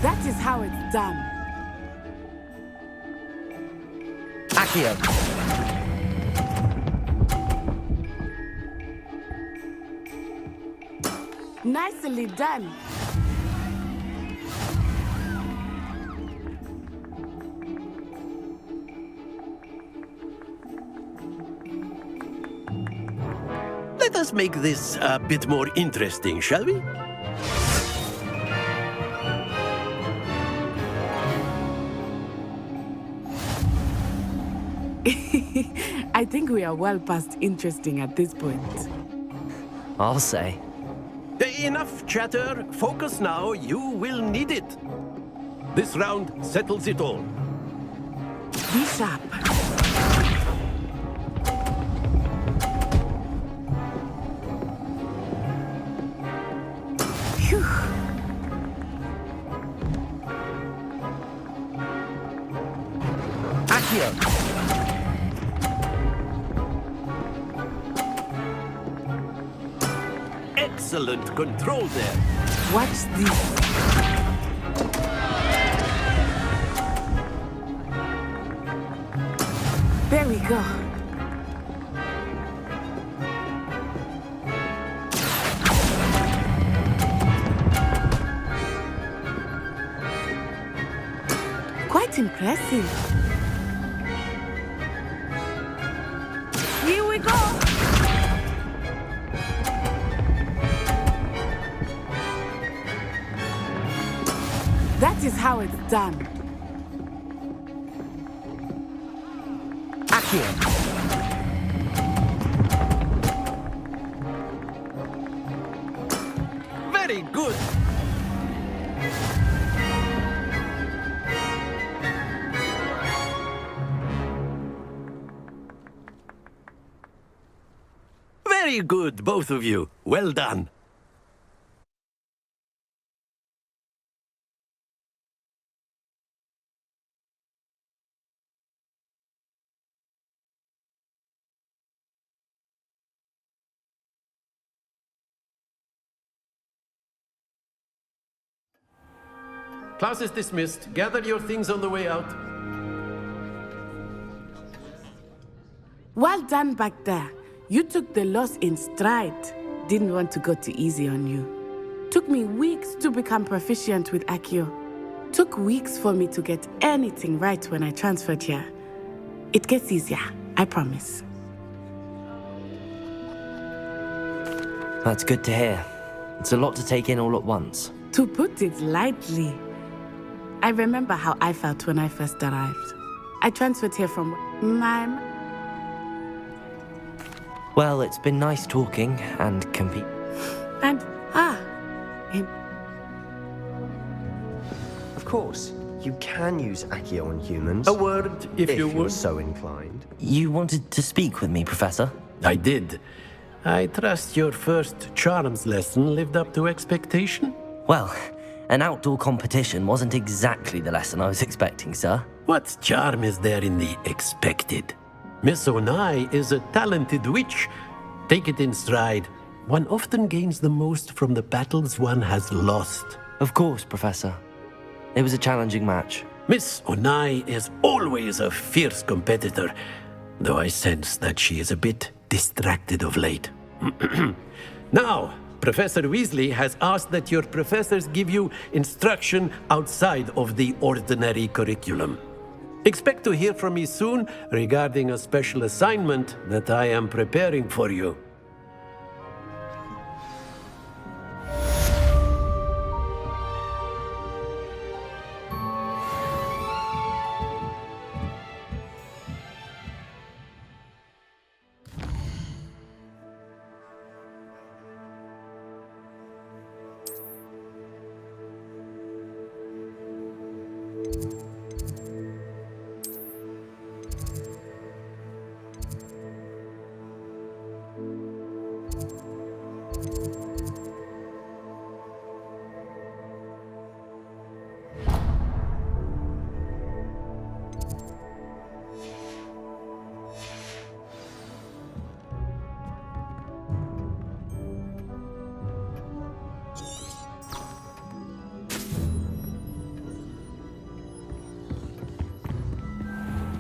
That is how it's done. Accio. Nicely done. Let us make this a bit more interesting, shall we? I think we are well past interesting at this point. I'll say. Enough chatter. Focus now. You will need it. This round settles it all. Be sharp. Phew. Accio. Excellent control there. Watch this. There we go. Quite impressive. Here we go! That is how it's done. Accio. Very good. Very good, both of you. Well done. Class is dismissed. Gather your things on the way out. Well done back there. You took the loss in stride. Didn't want to go too easy on you. Took me weeks to become proficient with Accio. Took weeks for me to get anything right when I transferred here. It gets easier, I promise. That's good to hear. It's a lot to take in all at once. To put it lightly, I remember how I felt when I first arrived. I transferred here from my... Well, it's been nice talking and compete. And, him. Of course, you can use Accio on humans. A word, if you would. You're so inclined. You wanted to speak with me, Professor? I did. I trust your first charms lesson lived up to expectation? Well, an outdoor competition wasn't exactly the lesson I was expecting, sir. What charm is there in the expected? Miss Onai is a talented witch. Take it in stride. One often gains the most from the battles one has lost. Of course, Professor. It was a challenging match. Miss Onai is always a fierce competitor, though I sense that she is a bit distracted of late. Now, Professor Weasley has asked that your professors give you instruction outside of the ordinary curriculum. Expect to hear from me soon regarding a special assignment that I am preparing for you.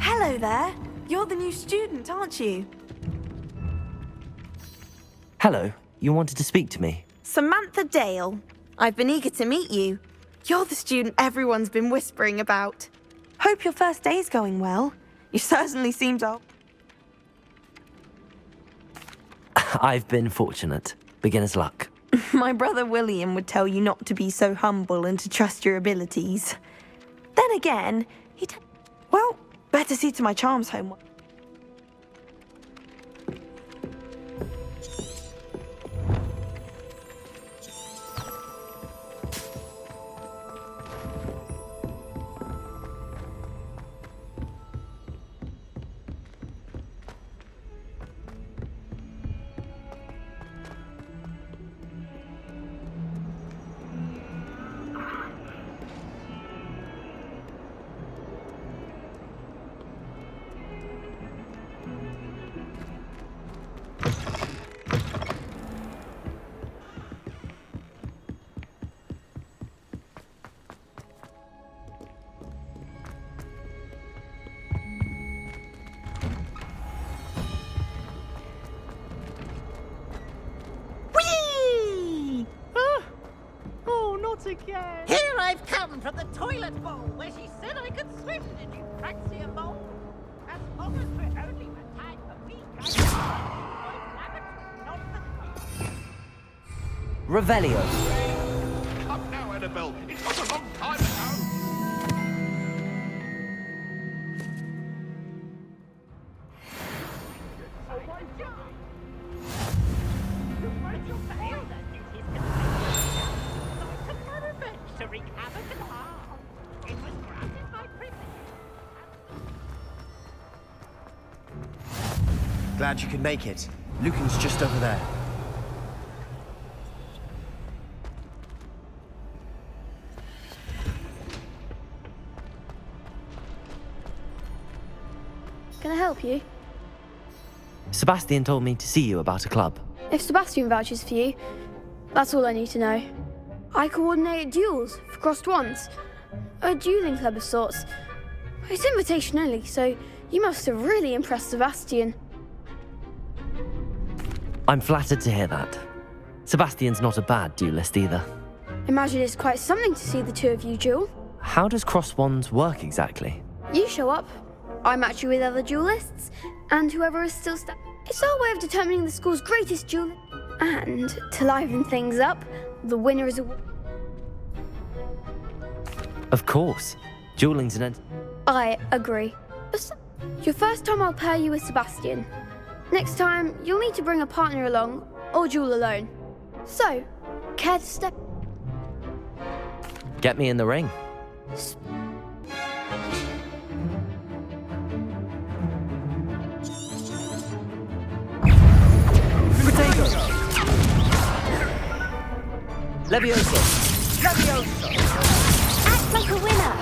Hello there. You're the new student, aren't you? Hello, you wanted to speak to me? Samantha Dale. I've been eager to meet you. You're the student everyone's been whispering about. Hope your first day's going well. You certainly seem to... I've been fortunate. Beginner's luck. My brother William would tell you not to be so humble and to trust your abilities. Then again, well, better see to my charms homework. Again. Here I've come from the toilet bowl where she said I could swim. Did you fancy a bowl? As long as we're only a time a week, Revelio. Up now, Annabelle. It was a long time ago. Oh my God! You've made your fail that it is to wreak havoc and harm. It was granted by privilege. Glad you could make it. Lucan's just over there. Can I help you? Sebastian told me to see you about a club. If Sebastian vouches for you, that's all I need to know. I coordinate duels for crossed wands. A dueling club of sorts. It's invitation only, so you must have really impressed Sebastian. I'm flattered to hear that. Sebastian's not a bad duelist either. Imagine it's quite something to see the two of you duel. How does cross wands work exactly? You show up, I match you with other duelists, and whoever is still standing. It's our way of determining the school's greatest duel. And to liven things up, the winner is a... Of course. Dueling's an I agree. Your first time I'll pair you with Sebastian. Next time, you'll need to bring a partner along, or duel alone. So, care to step... Get me in the ring. Potato! Levioso! Levioso! Act like a winner!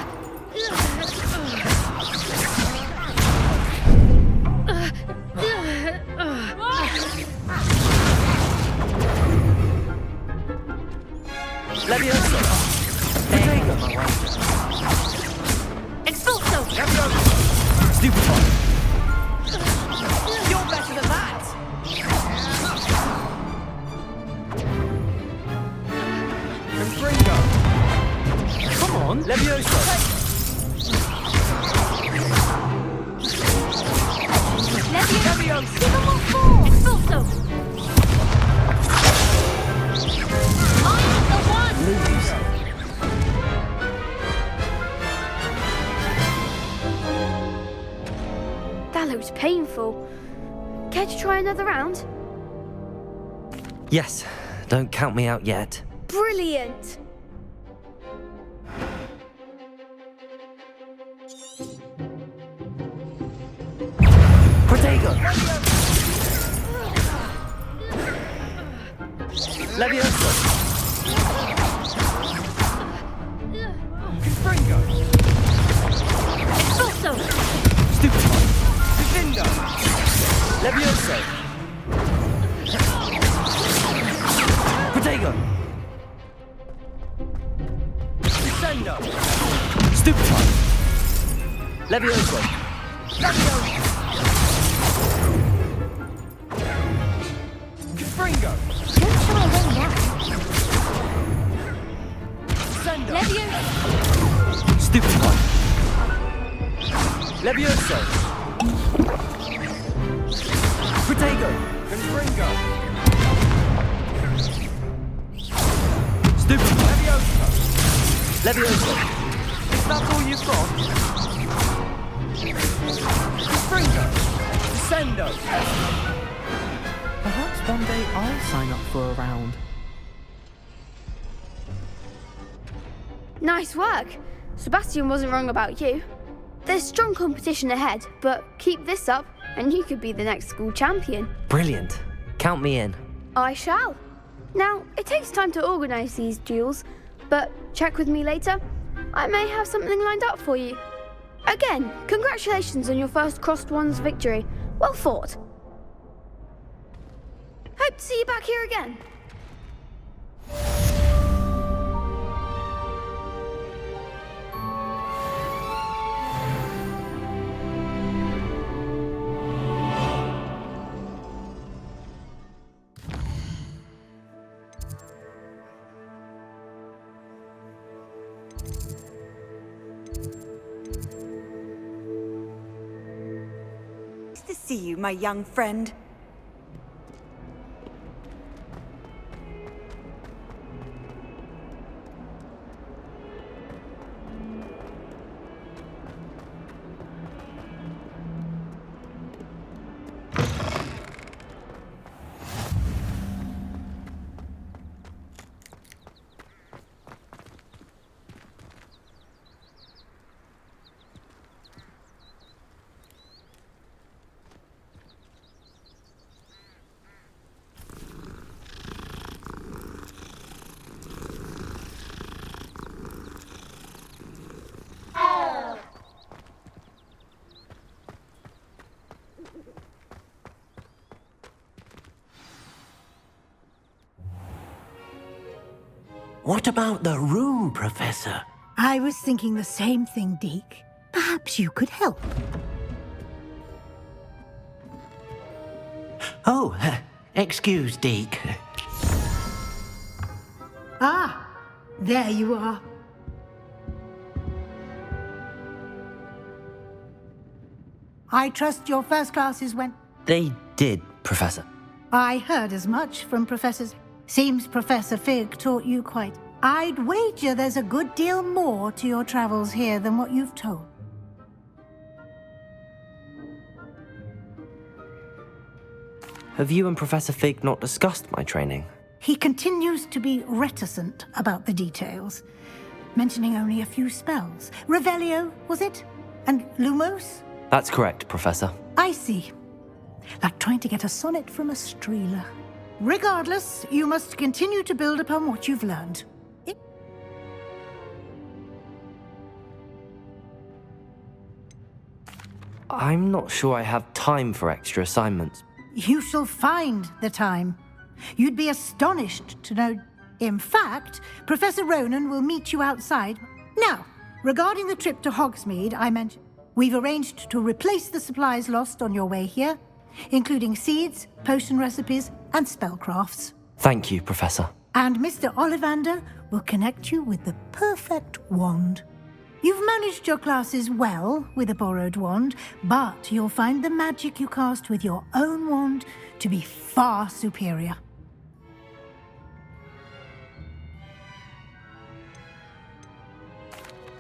Levioso! Potato! Expulso! Stupefy! You're better than that! Confringo! Come on! Levioso! Levioso! Give him more force! Expulso! I'm the one! That looks painful. Care to try another round? Yes. Don't count me out yet. Brilliant! Protego! Levioso! Confringo! Expulso! Stupefy! Defendo! Levioso! Protego! Descendo! Stupefy! Levioso! Levioso! Confringo! Don't shy away now. Descendo! Levioso! Stupefy! Levioso! Protego! Confringo! Stupefy! Levioso! Levioso! Is that all you've got? Confringo! Descendo! Perhaps one day I'll sign up for a round. Nice work. Sebastian wasn't wrong about you. There's strong competition ahead, but keep this up and you could be the next school champion. Brilliant. Count me in. I shall. Now, it takes time to organise these duels, but check with me later. I may have something lined up for you. Again, congratulations on your first Crossed Wands victory. Well fought. Hope to see you back here again. Nice to see you, my young friend. What about the room, Professor? I was thinking the same thing, Deke. Perhaps you could help. Oh, excuse, Deke. Ah, there you are. I trust your first classes went... They did, Professor. I heard as much from Professors. Seems Professor Fig taught you quite. I'd wager there's a good deal more to your travels here than what you've told. Have you and Professor Fig not discussed my training? He continues to be reticent about the details, mentioning only a few spells. Revelio, was it? And Lumos? That's correct, Professor. I see. Like trying to get a sonnet from a streeler. Regardless, you must continue to build upon what you've learned. I'm not sure I have time for extra assignments. You shall find the time. You'd be astonished to know. In fact, Professor Ronan will meet you outside. Now, regarding the trip to Hogsmeade I mentioned, we've arranged to replace the supplies lost on your way here, including seeds, potion recipes, and spellcrafts. Thank you, Professor. And Mr. Ollivander will connect you with the perfect wand. You've managed your classes well with a borrowed wand, but you'll find the magic you cast with your own wand to be far superior.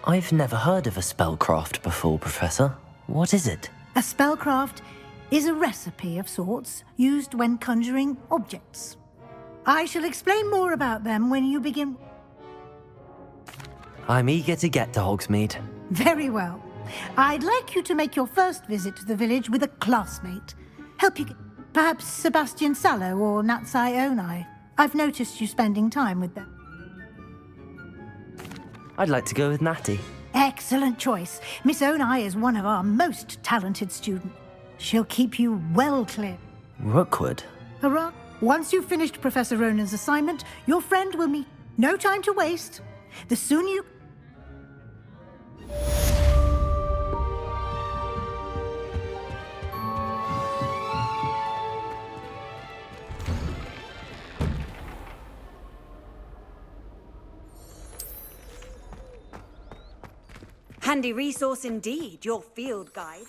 I've never heard of a spellcraft before, Professor. What is it? A spellcraft is a recipe of sorts used when conjuring objects. I shall explain more about them when you begin. I'm eager to get to Hogsmeade. Very well. I'd like you to make your first visit to the village with a classmate. Help you get... Perhaps Sebastian Sallow or Natsai Onai. I've noticed you spending time with them. I'd like to go with Natty. Excellent choice. Miss Onai is one of our most talented students. She'll keep you well clear. Rookwood? Hurrah. Once you've finished Professor Ronan's assignment, your friend will meet. No time to waste. The sooner you... Handy resource indeed, your field guide.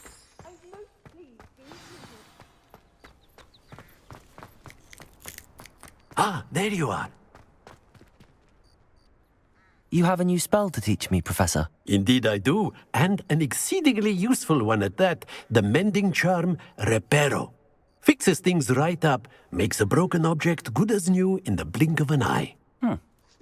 Ah, there you are. You have a new spell to teach me, Professor. Indeed I do, and an exceedingly useful one at that. The mending charm, Reparo. Fixes things right up, makes a broken object good as new in the blink of an eye.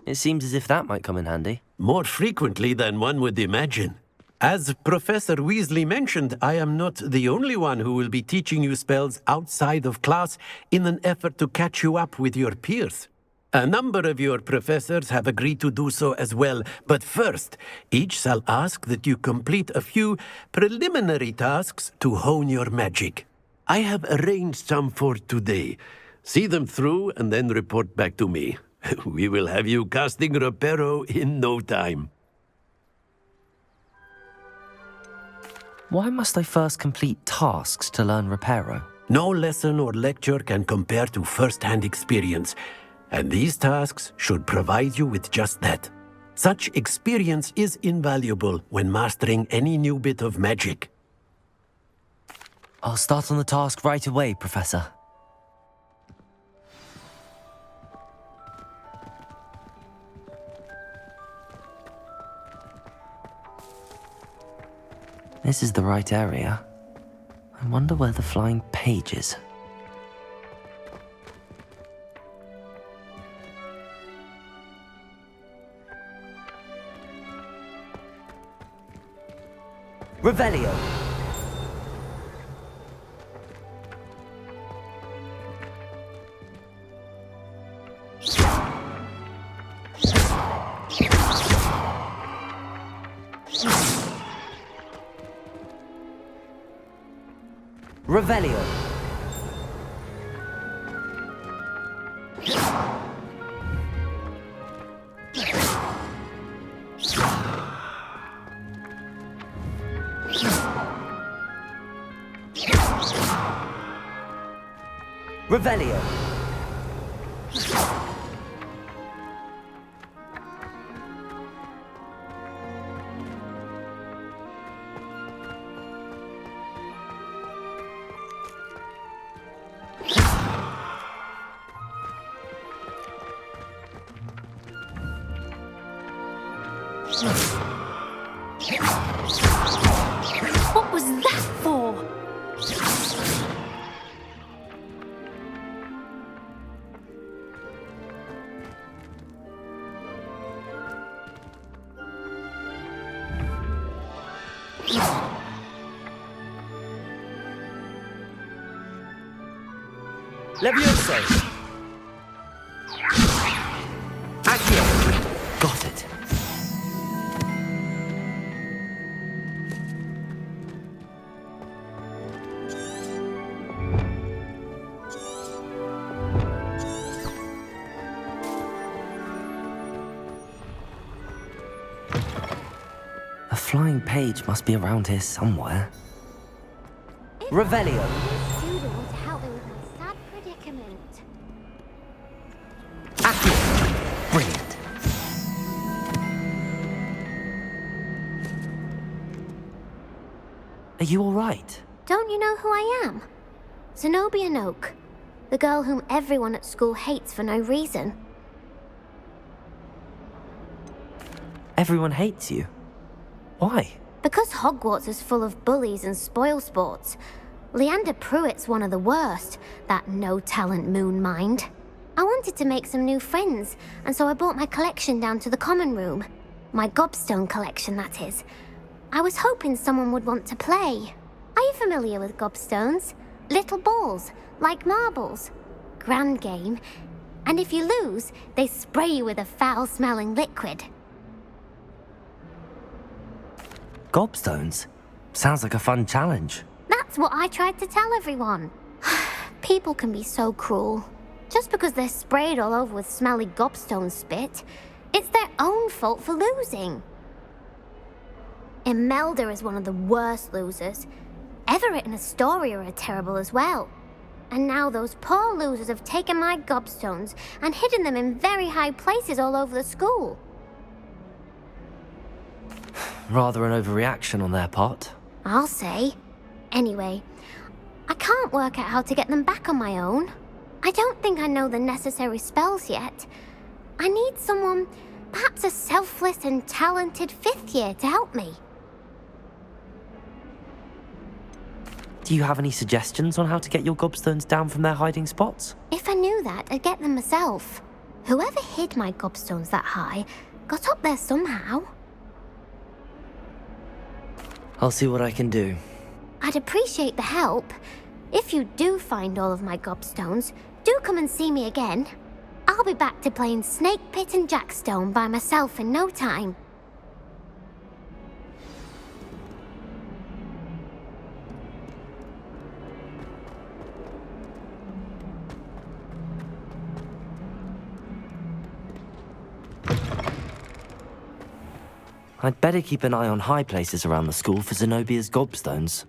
It seems as if that might come in handy. More frequently than one would imagine. As Professor Weasley mentioned, I am not the only one who will be teaching you spells outside of class in an effort to catch you up with your peers. A number of your professors have agreed to do so as well, but first, each shall ask that you complete a few preliminary tasks to hone your magic. I have arranged some for today. See them through and then report back to me. We will have you casting Reparo in no time. Why must I first complete tasks to learn Reparo? No lesson or lecture can compare to first-hand experience, and these tasks should provide you with just that. Such experience is invaluable when mastering any new bit of magic. I'll start on the task right away, Professor. This is the right area. I wonder where the flying page is. Revelio! Revelio! Revelio. What was that for? Levioso. Accio. Got it. A flying page must be around here somewhere. Revelio. Students help me with my sad predicament. Brilliant. Are you all right? Don't you know who I am? Zenobia Noak, the girl whom everyone at school hates for no reason. Everyone hates you. Why? Because Hogwarts is full of bullies and spoilsports. Leander Pruitt's one of the worst, that no-talent moon mind. I wanted to make some new friends, and so I brought my collection down to the common room. My gobstone collection, that is. I was hoping someone would want to play. Are you familiar with gobstones? Little balls, like marbles. Grand game. And if you lose, they spray you with a foul-smelling liquid. Gobstones? Sounds like a fun challenge. That's what I tried to tell everyone. People can be so cruel. Just because they're sprayed all over with smelly gobstone spit, it's their own fault for losing. Imelda is one of the worst losers. Everett and Astoria are terrible as well. And now those poor losers have taken my gobstones and hidden them in very high places all over the school. Rather an overreaction on their part. I'll say. Anyway, I can't work out how to get them back on my own. I don't think I know the necessary spells yet. I need someone, perhaps a selfless and talented fifth year to help me. Do you have any suggestions on how to get your gobstones down from their hiding spots? If I knew that, I'd get them myself. Whoever hid my gobstones that high got up there somehow. I'll see what I can do. I'd appreciate the help. If you do find all of my gobstones, do come and see me again. I'll be back to playing Snake Pit and Jackstone by myself in no time. I'd better keep an eye on high places around the school for Zenobia's gobstones.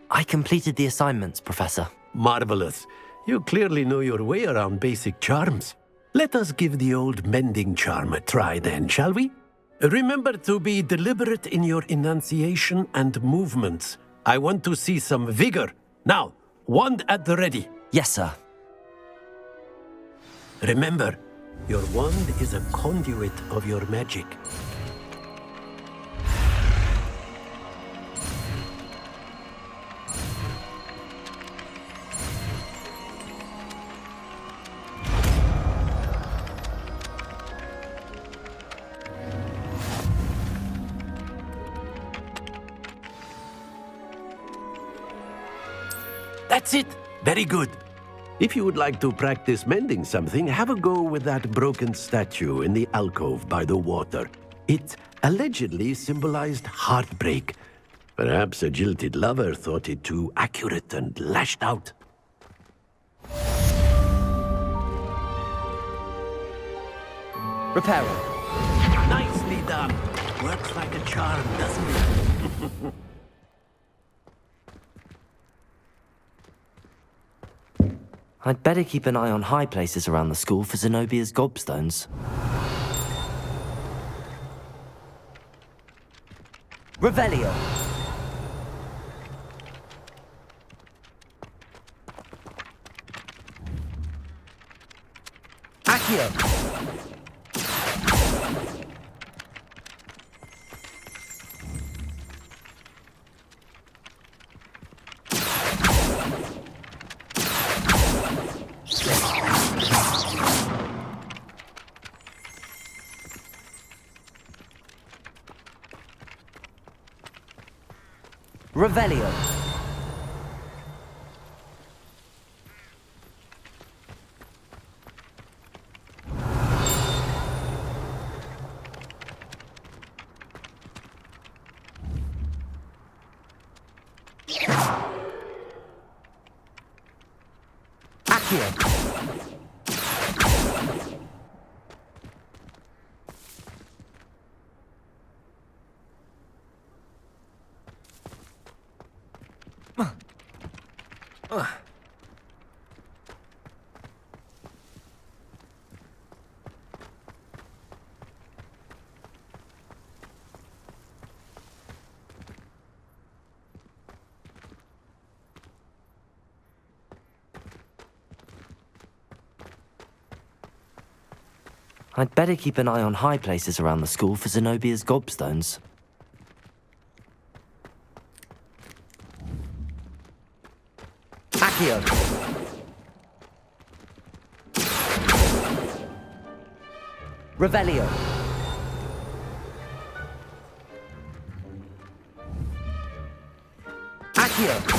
I completed the assignments, Professor. Marvelous. You clearly know your way around basic charms. Let us give the old mending charm a try then, shall we? Remember to be deliberate in your enunciation and movements. I want to see some vigor. Now, wand at the ready. Yes, sir. Remember, your wand is a conduit of your magic. That's it. Very good. If you would like to practice mending something, have a go with that broken statue in the alcove by the water. It allegedly symbolized heartbreak. Perhaps a jilted lover thought it too accurate and lashed out. Reparo. Nicely done. Works like a charm, doesn't it? I'd better keep an eye on high places around the school for Zenobia's gobstones. Revelio! Accio! Revelio. Accio. I'd better keep an eye on high places around the school for Zenobia's gobstones. Accio. Revelio. Accio.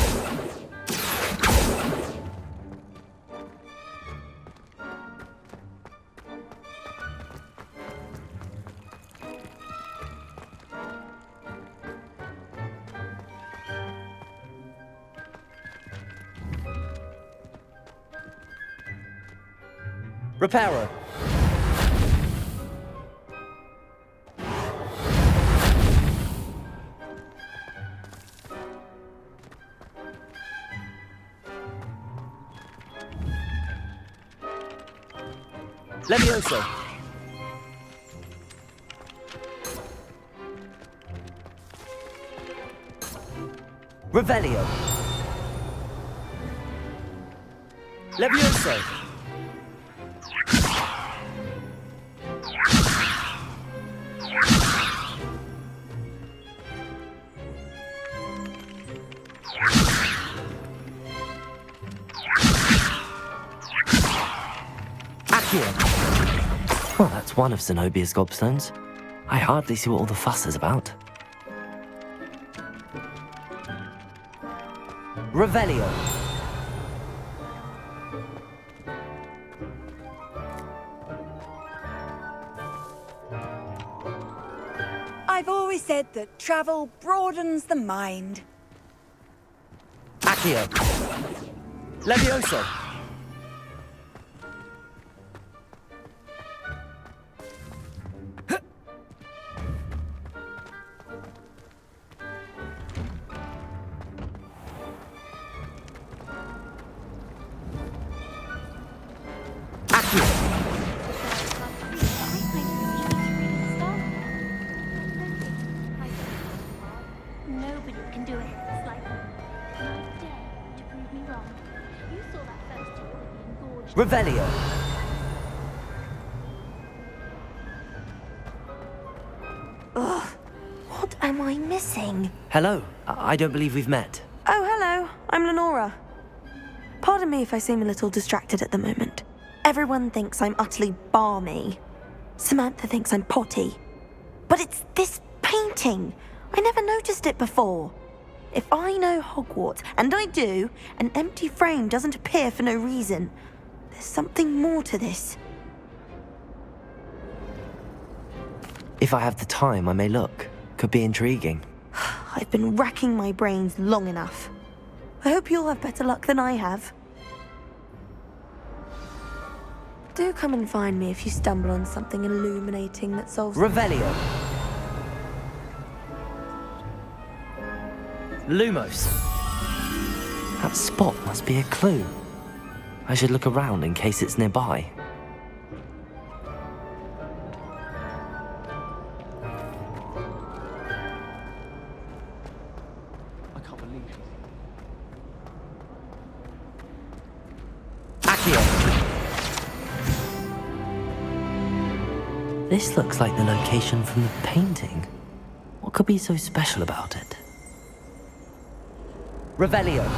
Reparo. Levioso. Revelio. Levioso. Well, that's one of Zenobia's gobstones. I hardly see what all the fuss is about. Revelio. I've always said that travel broadens the mind. Accio. Levioso. Nobody can do it. It's like, no dare to prove me wrong. You saw that first duel being gorged. Revelio. Ugh, what am I missing? Hello. I don't believe we've met. Oh, hello. I'm Lenora. Pardon me if I seem a little distracted at the moment. Everyone thinks I'm utterly balmy. Samantha thinks I'm potty. But it's this painting. I never noticed it before. If I know Hogwarts, and I do, an empty frame doesn't appear for no reason. There's something more to this. If I have the time, I may look. Could be intriguing. I've been racking my brains long enough. I hope you'll have better luck than I have. Do come and find me if you stumble on something illuminating that solves... Revelio. Lumos. That spot must be a clue. I should look around in case it's nearby. I can't believe she's This looks like the location from the painting. What could be so special about it? Revelio.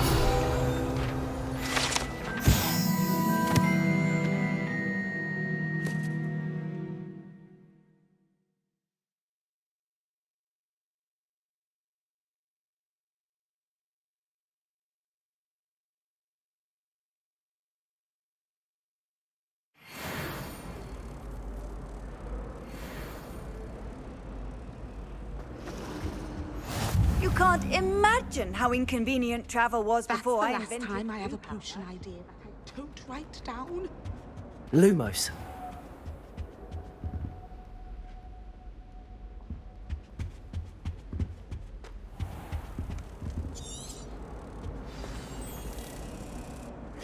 You can't imagine how inconvenient travel was before I invented... That's the last time I have a potion idea that I don't write down. Lumos.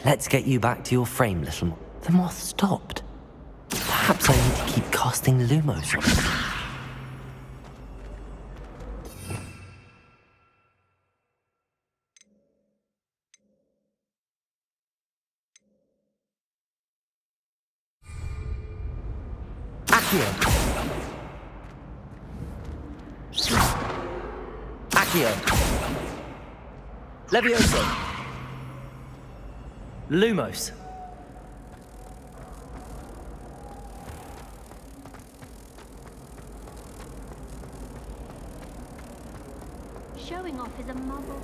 Let's get you back to your frame, little... The moth stopped. Perhaps I need to keep casting Lumos on it. Accio. Accio. Levioso. Lumos. Showing off is a marvel.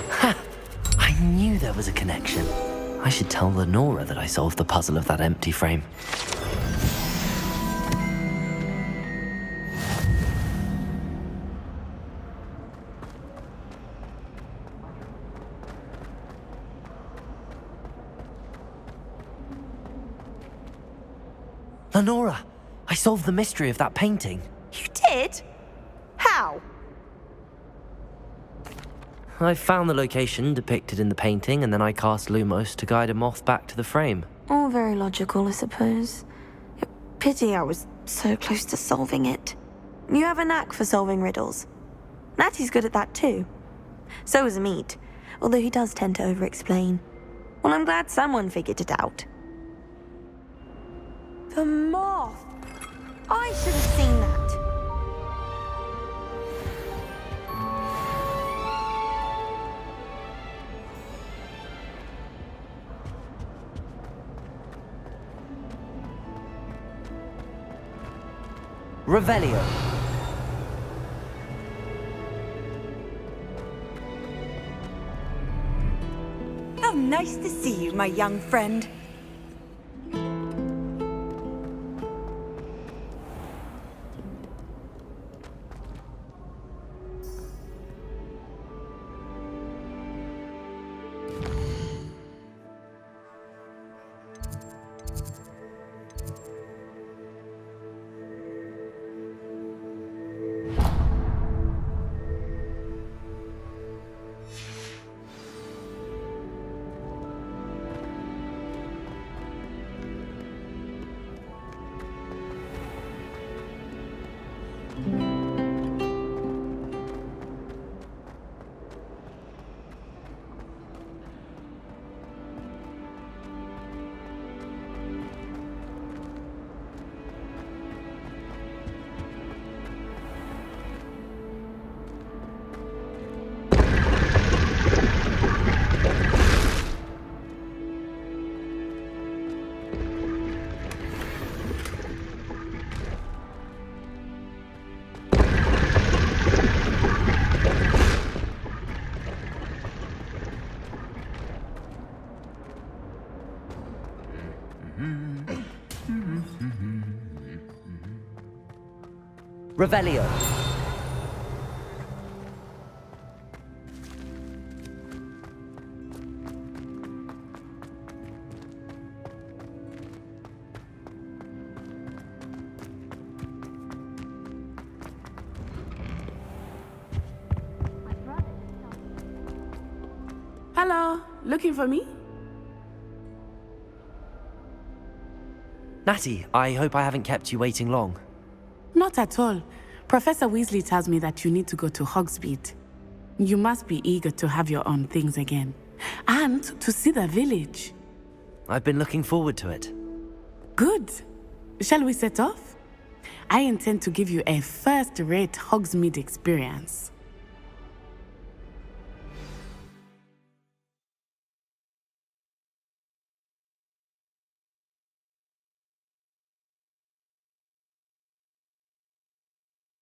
Ha! I knew there was a connection. I should tell Lenora that I solved the puzzle of that empty frame. Lenora, I solved the mystery of that painting. You did? How? I found the location depicted in the painting, and then I cast Lumos to guide a moth back to the frame. All very logical, I suppose. Pity I was so close to solving it. You have a knack for solving riddles. Natty's good at that too. So is Amit, although he does tend to over-explain. Well, I'm glad someone figured it out. The moth! I should have seen that. Revelio. How nice to see you, my young friend. Revelio. Hello, looking for me? Natty, I hope I haven't kept you waiting long. Not at all. Professor Weasley tells me that you need to go to Hogsmeade. You must be eager to have your own things again. And to see the village. I've been looking forward to it. Good. Shall we set off? I intend to give you a first-rate Hogsmeade experience.